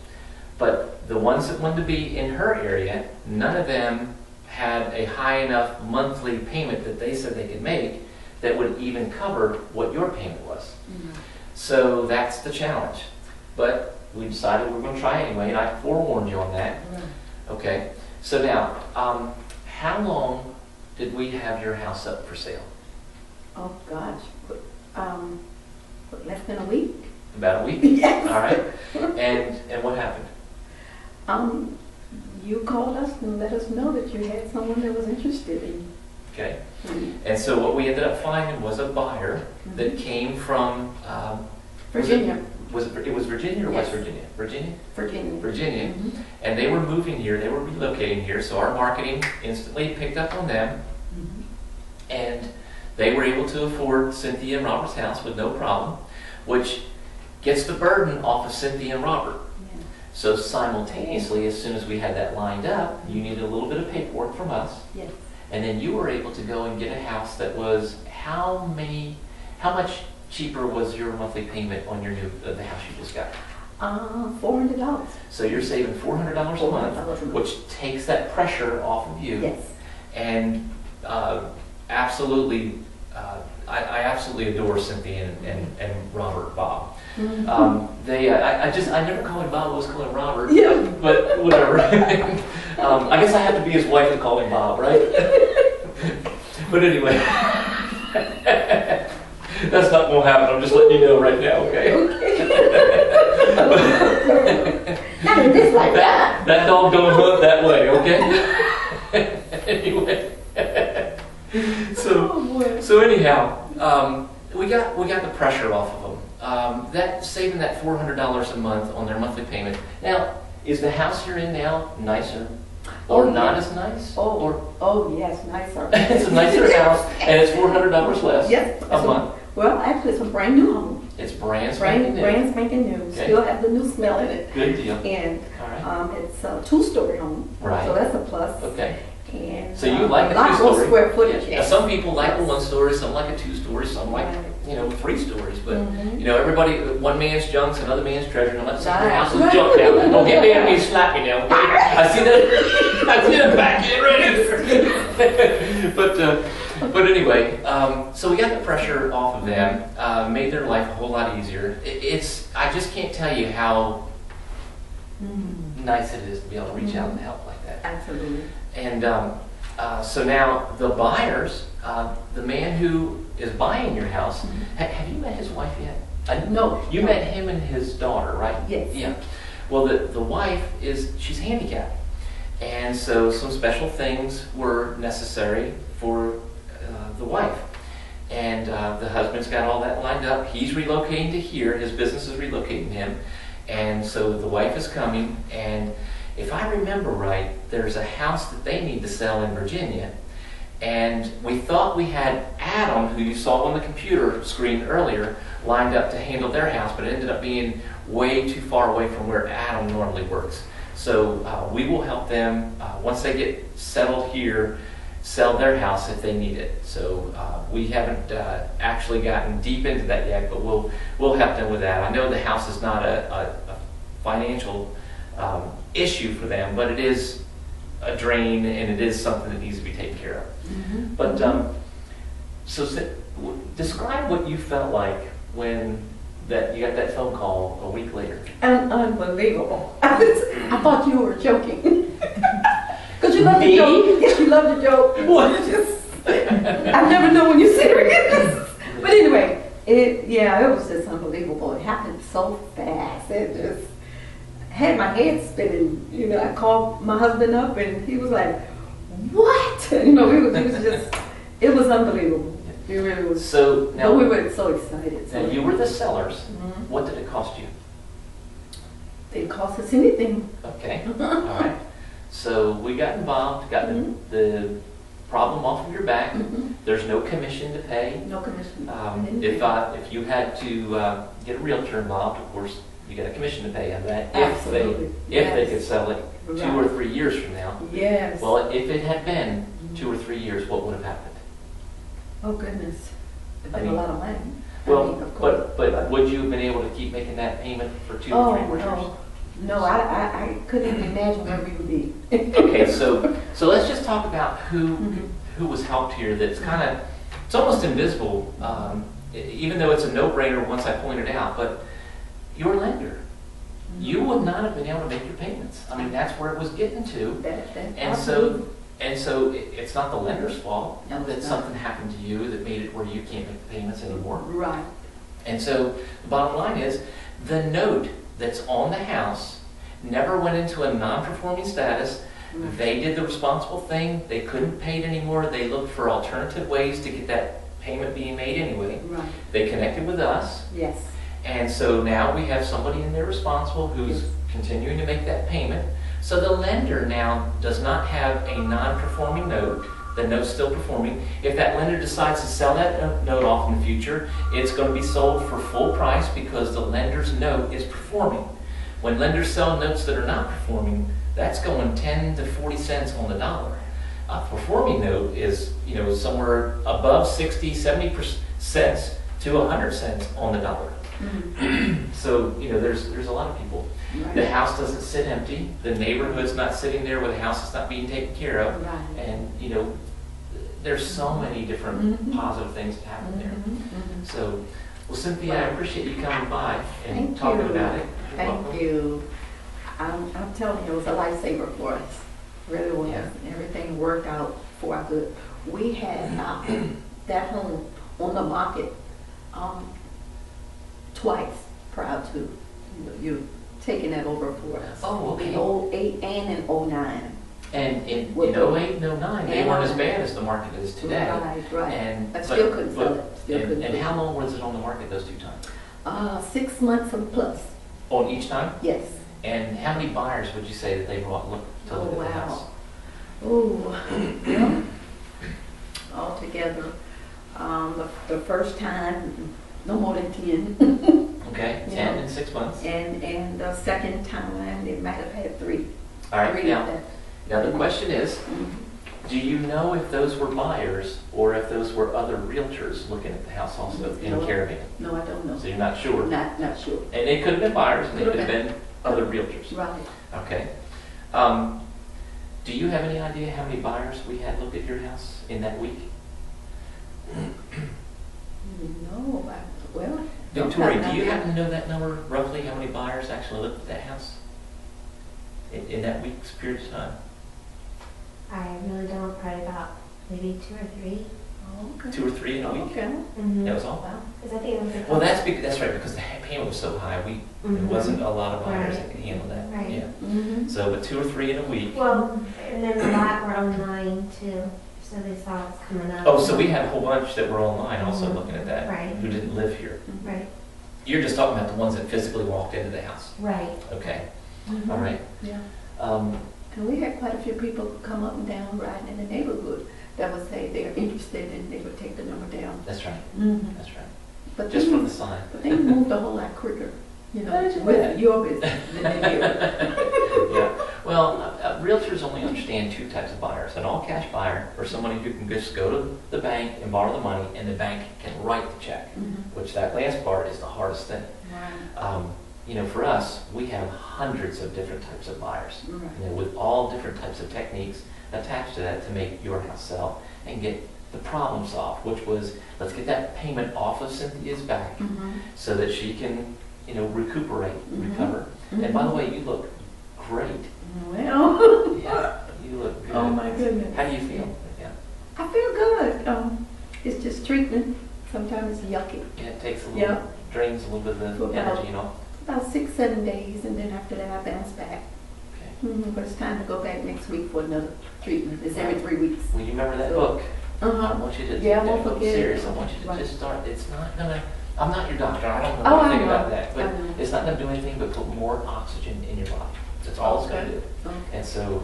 but the ones that wanted to be in her area, none of them had a high enough monthly payment that they said they could make that would even cover what your payment was. So that's the challenge. But we decided we were going to try anyway, and I forewarned you on that. Okay. So now, how long did we have your house up for sale? Oh, gosh. Less than a week? About a week? Yes. All right. And what happened? You called us and let us know that you had someone that was interested in. Okay. And so what we ended up finding was a buyer that came from Virginia. It was Virginia or West Yes. Virginia? Virginia? Virginia. Virginia. Mhm. And they were moving here, they were relocating here, so our marketing instantly picked up on them, and they were able to afford Cynthia and Robert's house with no problem, which gets the burden off of Cynthia and Robert. Yeah. So simultaneously, as soon as we had that lined up, you needed a little bit of paperwork from us, Yes. and then you were able to go and get a house that was how much cheaper was your monthly payment on your the house you just got? $400. So you're saving $400 a month, $400 a month. which takes that pressure off of you. Yes. And absolutely, I absolutely adore Cynthia and Robert Bob. I never call him Bob, I always call him Robert. Yeah. But whatever. I guess I have to be his wife and call him Bob, right? But anyway. That's not going to happen. I'm just letting you know right now, okay? Not in this like that. That dog don't hunt that way, okay? Anyway. So anyhow, we got the pressure off of them. Saving that $400 a month on their monthly payment. Now, is the house you're in now nicer? Or not as nice? Oh, yes, nicer. It's a nicer house, and it's $400 less Yes. a month. Well, actually, it's a brand new home. It's brand spanking new. Brand spanking new. Okay. Still have the new smell in it. Good deal. And All right. it's a 2-story home. Right. So that's a plus. Okay. And So you like a lot more 2-story? square footage. Now, Yes. some people like a 1-story, some like a 2-story, some like, Right. 3 stories. But, Mhm. everybody, one man's junk's another man's treasure. And I'm not saying your Right. house is junk now. Don't get mad at me and slap me now, okay? I see that. I see that back end right there. But anyway, so we got the pressure off of them, made their life a whole lot easier. I just can't tell you how nice it is to be able to reach out and help like that. Absolutely. And so now the buyers, the man who is buying your house, have you met his wife yet? No. You met him and his daughter, right? Yes. Yeah. Well, the wife she's handicapped. And so some special things were necessary for the wife. And the husband's got all that lined up. He's relocating to here. His business is relocating him. And so the wife is coming. And if I remember right, there's a house that they need to sell in Virginia. And we thought we had Adam, who you saw on the computer screen earlier, lined up to handle their house, but it ended up being way too far away from where Adam normally works. So we will help them, once they get settled here, sell their house if they need it. So we haven't actually gotten deep into that yet, but we'll help them with that. I know the house is not a financial issue for them, but it is a drain, and it is something that needs to be taken care of. Mhm. But describe what you felt like when you got that phone call a week later. Unbelievable. I thought you were joking. Because you love Me? to joke. Yes, you love to joke. What? I never know when you're serious. But anyway, it was just unbelievable. It happened so fast. It just had my head spinning. You know, I called my husband up and he was like, "What?" You know, it was unbelievable. It really was. So now, But we were so excited. now you were the sellers. Mhm. What did it cost you? Didn't cost us anything. Okay. All right. So we got involved, got the problem off of your back. Mhm. There's no commission to pay. No commission. If you had to get a realtor involved, of course, you got a commission to pay on that. Absolutely. If they Yes. could sell it 2 or 3 years from now. Yes. Well, if it had been 2 or 3 years, what would have happened? Oh goodness, it's I been mean- a lot of money. Well, of course. but would you have been able to keep making that payment for 2 Oh or 3 more years? no, I couldn't even imagine where we would be. Okay, so let's just talk about Mhm. who was helped here. That's it's almost invisible, even though it's a no-brainer once I point it out. But your lender, you would not have been able to make your payments. I mean, that's where it was getting to. And so it's not the lender's fault No, it's that not. something happened to you that made it where you can't make the payments anymore. Right. And so the bottom line is, the note that's on the house never went into a non-performing status. Mm. They did the responsible thing. They couldn't pay it anymore. They looked for alternative ways to get that payment being made anyway. Right. They connected with us. Yes. And so now we have somebody in there responsible who's continuing to make that payment. So the lender now does not have a non-performing note. The note's still performing. If that lender decides to sell that note off in the future, it's going to be sold for full price because the lender's note is performing. When lenders sell notes that are not performing, that's going 10 to 40 cents on the dollar. A performing note is, somewhere above 60, 70 cents to 100 cents on the dollar. Mhm. So, there's a lot of people. Right. The house doesn't sit empty. The neighborhood's not sitting there with a house that's not being taken care of. Right. And, there's so many different Mhm. positive things that happen there. Mhm, mhm. So, well, Cynthia, I appreciate you coming by and Thank talking you. about it. You're Thank welcome. you. I'm telling you, it was a lifesaver for us. Really was. Yeah. Everything worked out for our good. We had that home on the market twice prior to you taking that over for us. Oh, okay. In 08 and in 09. And in With 08 and 09, they and weren't as 09. bad as the market is today. Right. And, But still couldn't sell it. Still and, couldn't and sell how it. long was it on the market those 2 times? 6 months and plus. On each time? Yes. And how many buyers would you say that they brought to look at the house? Oh, well, altogether, the first time, no more than 10. Okay, 10 Yeah. in 6 months. And the second time, they might have had 3. All right, 3 now, of that. now the question is, Mhm. do you know if those were buyers or if those were other realtors looking at the house also in No. Caravan? No, I don't know. So you're not sure? Not sure. And they could have been buyers and they Could could have have been other realtors. Right. Okay. Do you have any idea how many buyers we had look at your house in that week? No, well. Victoria, do you have happen to know that number, roughly how many buyers actually looked at that house in that week's period of time? I really don't, probably about maybe 2 or 3. Oh, okay. 2 or 3 in a week. Okay. That was all. Wow. Because I think it was Well, that's right, because the payment was so high. There wasn't a lot of buyers that could handle that. Right. Yeah. Mm-hmm. So, but 2 or 3 in a week. Well, and then a lot were online too, so they saw it was coming up. Oh, so we had a whole bunch that were online also Mhm. looking at that, Right. who didn't live here. Right, You're just talking about the ones that physically walked into the house. right. Okay. Mhm. All right. Yeah. Um, And we had quite a few people come up and down riding in the neighborhood that would say they're interested and they would take the number down. that's right. Mm-hmm. That's right. But Just then, from the sign. but they moved a whole lot quicker, you How know, did you do with that? your business than they did. Yeah. Well, realtors only understand 2 types of buyers: an all-cash buyer, or somebody who can just go to the bank and borrow the money, and the bank can write the check. Mhm. Which that last part is the hardest thing. Right. You know, for us, we have hundreds of different types of buyers. Right. You know, with all different types of techniques attached to that to make your house sell and get the problem solved, which was, let's get that payment off of Cynthia's back Mhm. so that she can, you know, recuperate, Mhm. recover. And by the way, you look great. Well, Yeah, you look good. oh my goodness. How do you feel? Yeah, I feel good. It's just treatment. Sometimes it's yucky. yeah, it takes a little, Yeah. drains a little bit of the For about- energy and all. About 6-7 days, and then after that I bounce back. Okay. But it's time to go back next week for another treatment. It's every 3 weeks. Well, you remember that So- book? I Uh-huh. want you to Yeah, I take won't that book forget it. serious. I want you to Right. just start. It's not gonna. I'm not your doctor. I don't know Oh, I anything know. about that, I but know. it's not gonna do anything but put more oxygen in your body. That's all it's gonna Okay. do. Okay. And so,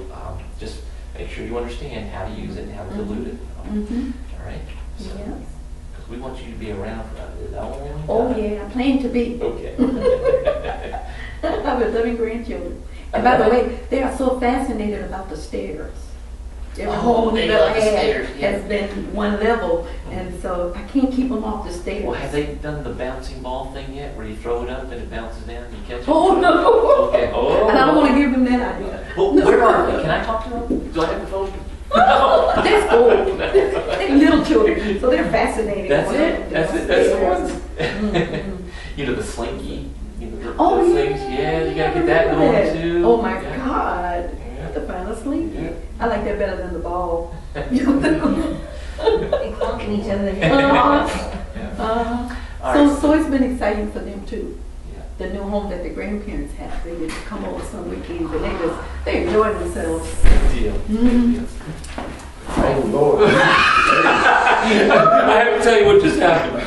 just make sure you understand how to use it and how to dilute it. Mm-hmm. All right. So, Yes. because we want you to be around for a long time. Oh, yeah, I plan to be. Okay. I have 11 grandchildren. And by the way, they are so fascinated about the stairs. Every Oh, home they we've ever love the had stairs, yeah. has been one level, and so I can't keep them off the stairs. Well, have they done the bouncing ball thing yet, where you throw it up and it bounces down and you catch it? Oh, no. Okay. Oh. And I don't want to give them that idea. Well, where are they? Can I talk to them? Do I have the phone? That's old. They're little children, so they're fascinated. That's it. That's it. That's the ones. Mhm. You know, the slinky. You know, the, Oh, those yeah. things. Yeah, you gotta get that going too. Oh my Yeah. God. I have to find a sleepy. Yeah. I like that better than the ball. They clunking each other. All So, right. so it's been exciting for them too. Yeah. The new home that the grandparents have, they get to come over some weekends and they enjoy themselves. Good deal. Mhm. Good deal. Oh, Lord. I have to tell you what just happened.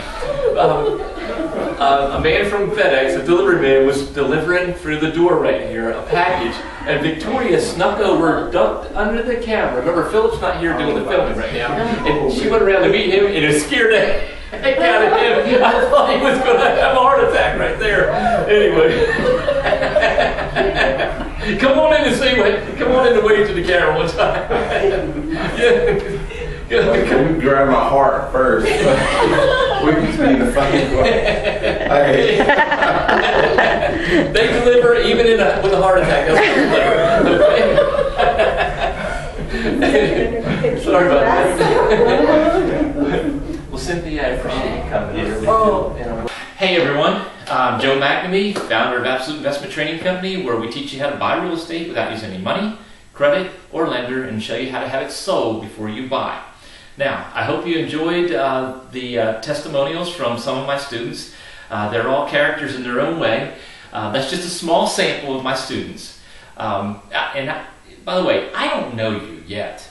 A man from FedEx, a delivery man, was delivering through the door right here a package, and Victoria snuck over, ducked under the camera. Remember, Philip's not here doing the filming right now, and she went around to meet him, and it scared the heck out of him. I thought he was going to have a heart attack right there. Anyway. Come on in and say what. Come on in and wave to the camera one time. Yeah. Can we grab my heart first? We can be the same way. Hey, They deliver even with a heart attack. That's what they deliver. Sorry about that. Well, Cynthia, I appreciate you coming here. Oh. Hey everyone, I'm Joe McNamee, founder of Absolute Investment Training Company, where we teach you how to buy real estate without using any money, credit, or lender, and show you how to have it sold before you buy. Now, I hope you enjoyed the testimonials from some of my students. They're all characters in their own way. That's just a small sample of my students. By the way, I don't know you yet.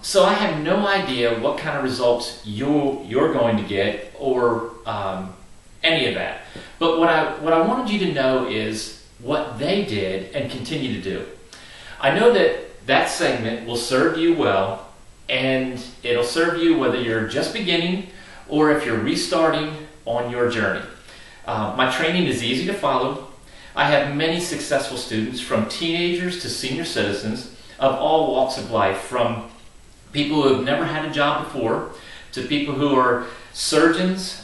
So I have no idea what kind of results you're going to get or any of that. But what I wanted you to know is what they did and continue to do. I know that segment will serve you well, and it'll serve you whether you're just beginning or if you're restarting on your journey. My training is easy to follow. I have many successful students, from teenagers to senior citizens of all walks of life, from people who have never had a job before to people who are surgeons,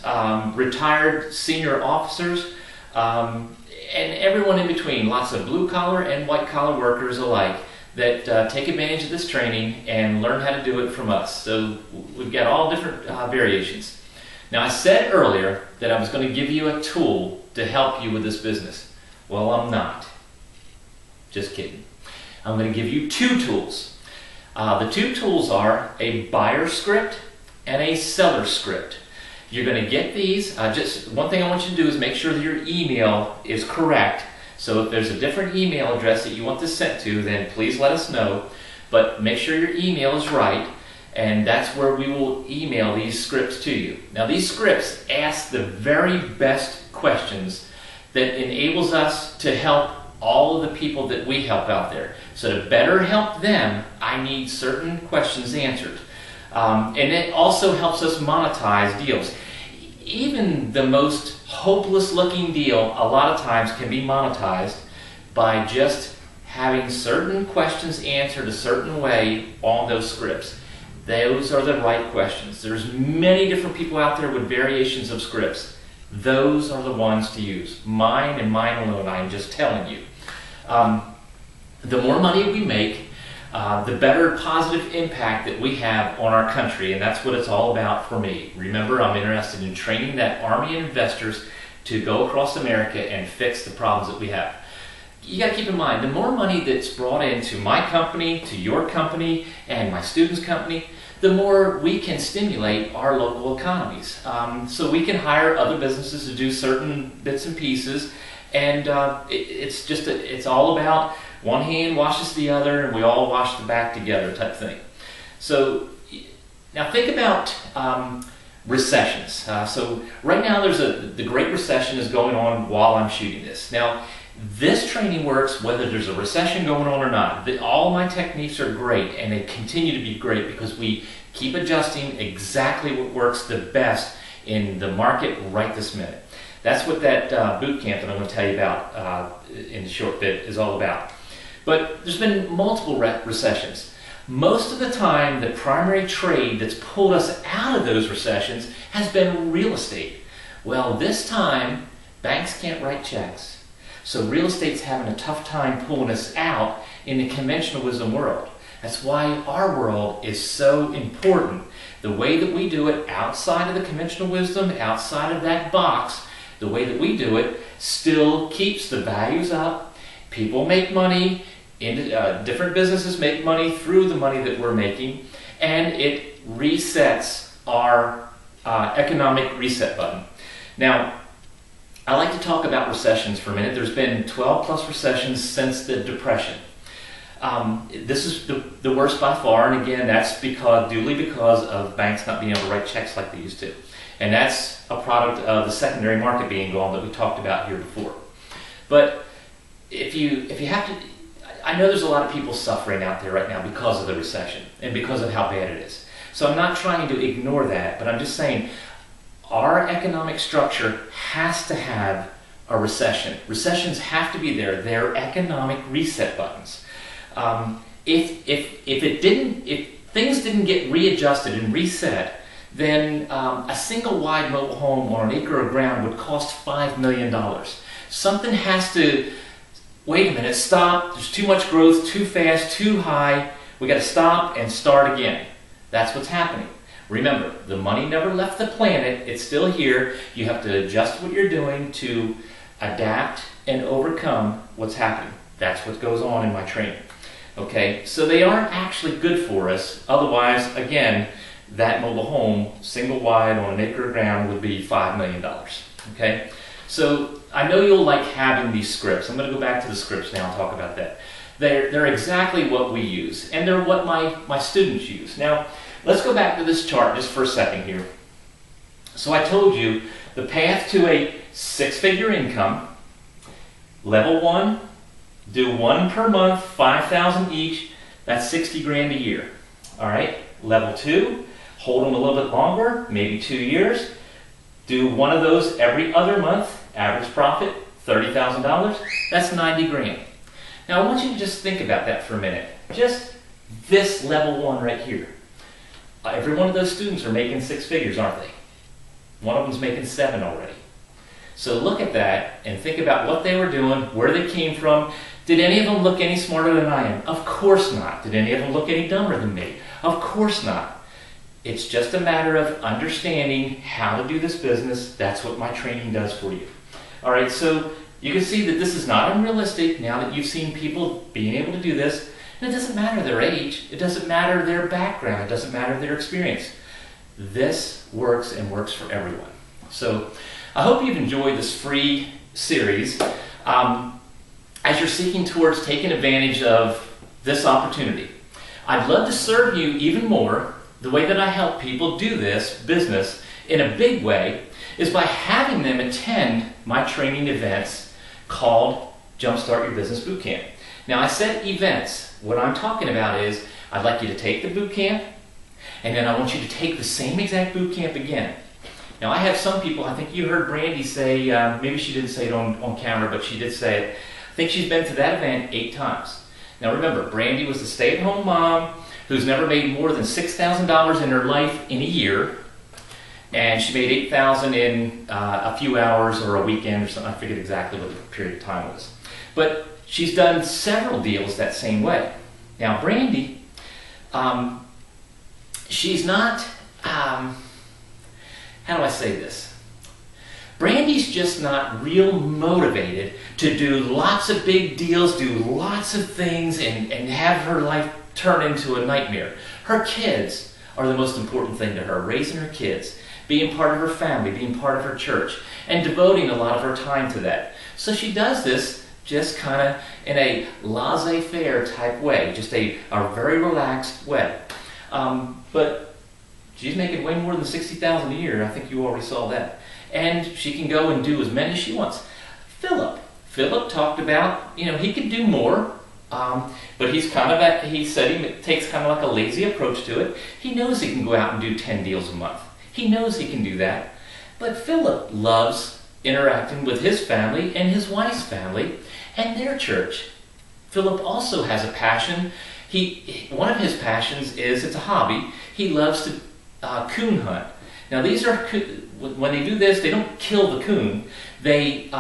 retired senior officers, and everyone in between, lots of blue-collar and white-collar workers alike that take advantage of this training and learn how to do it from us. So we've got all different variations. Now, I said earlier that I was going to give you a tool to help you with this business. Well, I'm not. Just kidding. I'm going to give you 2 tools. The 2 tools are a buyer script and a seller script. You're going to get these. Just one thing I want you to do is make sure that your email is correct. So if there's a different email address that you want this sent to, then please let us know. But make sure your email is right, and that's where we will email these scripts to you. Now these scripts ask the very best questions that enables us to help all of the people that we help out there. So to better help them, I need certain questions answered. And it also helps us monetize deals. Even the most hopeless looking deal a lot of times can be monetized by just having certain questions answered a certain way on those scripts. Those are the right questions. There's many different people out there with variations of scripts. Those are the ones to use. Mine and mine alone, I am just telling you. The more money we make, the better positive impact that we have on our country, and that's what it's all about for me. Remember, I'm interested in training that army of investors to go across America and fix the problems that we have. You got to keep in mind, the more money that's brought into my company, to your company, and my students' company, the more we can stimulate our local economies. So we can hire other businesses to do certain bits and pieces, and it's all about one hand washes the other, and we all wash the back together type thing. So now think about recessions. So right now the Great Recession is going on while I'm shooting this. Now this training works whether there's a recession going on or not. All my techniques are great, and they continue to be great because we keep adjusting exactly what works the best in the market right this minute. That's what that boot camp that I'm going to tell you about in a short bit is all about. But there's been multiple recessions. Most of the time, the primary trade that's pulled us out of those recessions has been real estate. Well, this time, banks can't write checks. So real estate's having a tough time pulling us out in the conventional wisdom world. That's why our world is so important. The way that we do it outside of the conventional wisdom, outside of that box, the way that we do it still keeps the values up. People make money, different businesses make money through the money that we're making, and it resets our economic reset button. Now, I like to talk about recessions for a minute. There's been 12 plus recessions since the Depression. This is the worst by far, and again, that's duly because of banks not being able to write checks like they used to. And that's a product of the secondary market being gone that we talked about here before. But if you have to, I know there's a lot of people suffering out there right now because of the recession and because of how bad it is. So I'm not trying to ignore that, but I'm just saying our economic structure has to have a recession. Recessions have to be there. They're economic reset buttons. If things didn't get readjusted and reset, then a single wide mobile home on an acre of ground would cost $5 million. Something has to, wait a minute, stop, there's too much growth, too fast, too high, we got to stop and start again. That's what's happening. Remember, the money never left the planet, it's still here. You have to adjust what you're doing to adapt and overcome what's happening. That's what goes on in my training. Okay, so they aren't actually good for us. Otherwise, again, that mobile home, single wide on an acre of ground, would be $5 million. Okay, so I know you'll like having these scripts. I'm going to go back to the scripts now and talk about that. They're exactly what we use, and they're what my students use. Now, let's go back to this chart just for a second here. So I told you the path to a six-figure income, level 1, do 1 per month, 5,000 each, that's 60 grand a year. All right, level 2, hold them a little bit longer, maybe 2 years, do one of those every other month, average profit, $30,000, that's 90 grand. Now I want you to just think about that for a minute. Just this level 1 right here. Every one of those students are making 6 figures, aren't they? One of them's making 7 already. So look at that and think about what they were doing, where they came from. Did any of them look any smarter than I am? Of course not. Did any of them look any dumber than me? Of course not. It's just a matter of understanding how to do this business. That's what my training does for you. All right, so you can see that this is not unrealistic now that you've seen people being able to do this. And it doesn't matter their age. It doesn't matter their background. It doesn't matter their experience. this works and works for everyone. So I hope you've enjoyed this free series. As you're seeking towards taking advantage of this opportunity, I'd love to serve you even more. The way that I help people do this business in a big way is by having them attend my training events called Jumpstart Your Business Bootcamp. Now, I said events. What I'm talking about is I'd like you to take the boot camp, and then I want you to take the same exact boot camp again. Now, I have some people, I think you heard Brandy say, maybe she didn't say it on camera, but she did say it. I think she's been to that event 8 times. Now remember, Brandy was a stay-at-home mom who's never made more than $6,000 in her life in a year, and she made $8,000 in a few hours or a weekend or something. I forget exactly what the period of time was. But she's done several deals that same way. Now Brandy, she's not, how do I say this? Brandy's just not real motivated to do lots of big deals, do lots of things, and have her life turn into a nightmare. Her kids are the most important thing to her, raising her kids, being part of her family, being part of her church, and devoting a lot of her time to that. So she does this just kind of in a laissez-faire type way, just a very relaxed way. But she's making way more than $60,000 a year. I think you already saw that. And she can go and do as many as she wants. Philip talked about, he could do more, but he's he said he takes kind of like a lazy approach to it. He knows he can go out and do 10 deals a month. He knows he can do that. But Philip loves interacting with his family and his wife's family and their church. Philip also has a passion. One of his passions is, it's a hobby, he loves to coon hunt. Now these are, when they do this, they don't kill the coon. They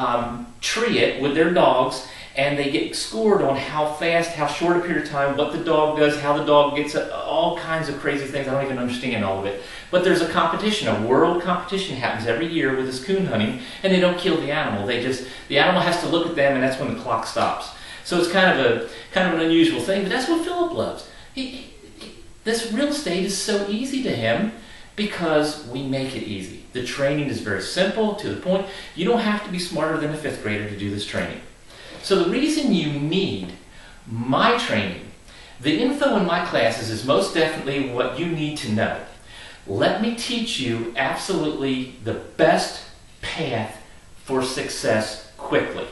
tree it with their dogs, and they get scored on how fast, how short a period of time, what the dog does, how the dog gets, all kinds of crazy things. I don't even understand all of it. But there's a competition, a world competition happens every year with this coon hunting, and they don't kill the animal. The animal has to look at them, and that's when the clock stops. So it's kind of an unusual thing, but that's what Philip loves. This real estate is so easy to him because we make it easy. The training is very simple, to the point. You don't have to be smarter than a 5th grader to do this training. So the reason you need my training, the info in my classes is most definitely what you need to know. Let me teach you absolutely the best path for success quickly.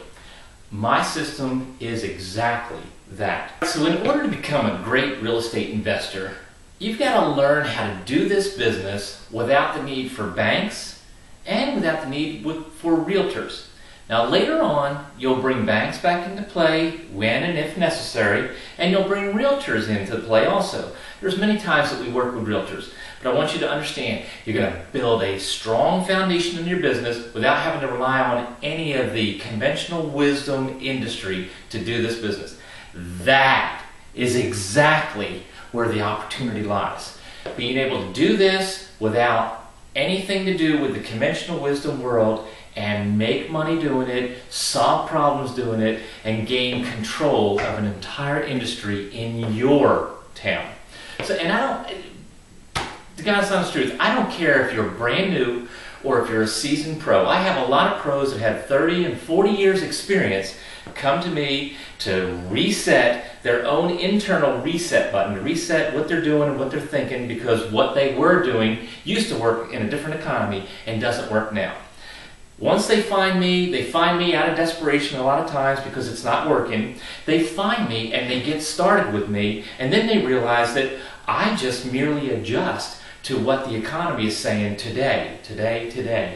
My system is exactly that. So in order to become a great real estate investor, you've got to learn how to do this business without the need for banks and without the need for realtors. Now later on, you'll bring banks back into play when and if necessary, and you'll bring realtors into play also. There's many times that we work with realtors, but I want you to understand, you're going to build a strong foundation in your business without having to rely on any of the conventional wisdom industry to do this business. That is exactly where the opportunity lies. Being able to do this without anything to do with the conventional wisdom world and make money doing it, solve problems doing it, and gain control of an entire industry in your town. So, and to God's honest truth, I don't care if you're brand new or if you're a seasoned pro. I have a lot of pros that have 30 and 40 years experience come to me to reset their own internal reset button, to reset what they're doing and what they're thinking, because what they were doing used to work in a different economy and doesn't work now. Once they find me out of desperation a lot of times because it's not working. They find me and they get started with me, and then they realize that I just merely adjust to what the economy is saying today.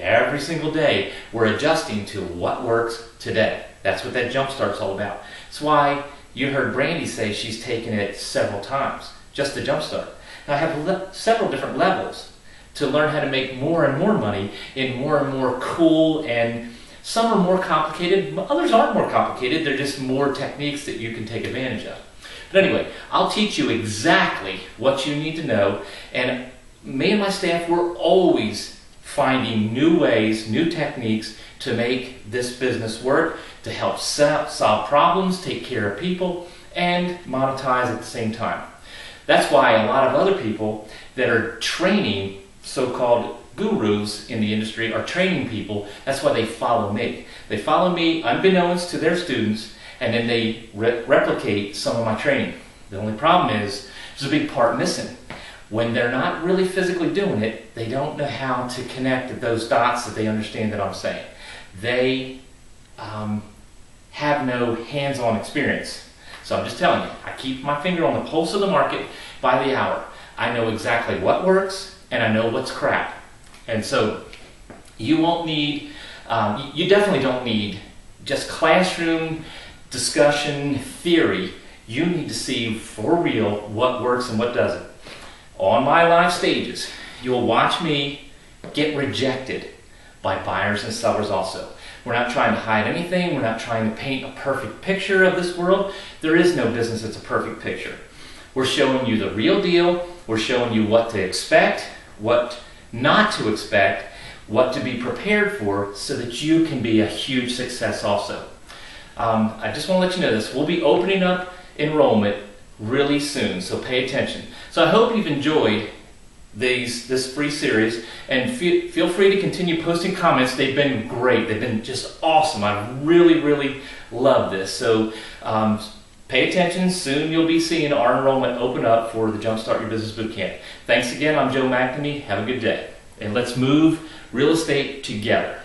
Every single day, we're adjusting to what works today. That's what that Jumpstart's all about. That's why you heard Brandy say she's taken it several times, just the Jumpstart. Now I have several different levels to learn how to make more and more money in more and more cool, and some are more complicated, others aren't more complicated, they're just more techniques that you can take advantage of. But anyway, I'll teach you exactly what you need to know, and me and my staff, we're always finding new ways, new techniques to make this business work, to help solve problems, take care of people, and monetize at the same time. That's why a lot of other people that are training so-called gurus in the industry are training people. That's why they follow me. They follow me unbeknownst to their students, and then they replicate some of my training. The only problem is there's a big part missing. When they're not really physically doing it, they don't know how to connect those dots that they understand that I'm saying. They have no hands-on experience. So I'm just telling you, I keep my finger on the pulse of the market by the hour. I know exactly what works, and I know what's crap. And so you won't need, you definitely don't need just classroom discussion theory. You need to see for real what works and what doesn't. On my live stages, you'll watch me get rejected by buyers and sellers also. We're not trying to hide anything. We're not trying to paint a perfect picture of this world. There is no business that's a perfect picture. We're showing you the real deal. We're showing you what to expect, what not to expect, what to be prepared for, so that you can be a huge success also. I just want to let you know this. We'll be opening up enrollment really soon, so pay attention. So I hope you've enjoyed this free series, and feel free to continue posting comments. They've been great. They've been just awesome. I really love this. So pay attention. Soon you'll be seeing our enrollment open up for the Jumpstart Your Business Bootcamp. Thanks again. I'm Joe McNamee. Have a good day. And let's move real estate together.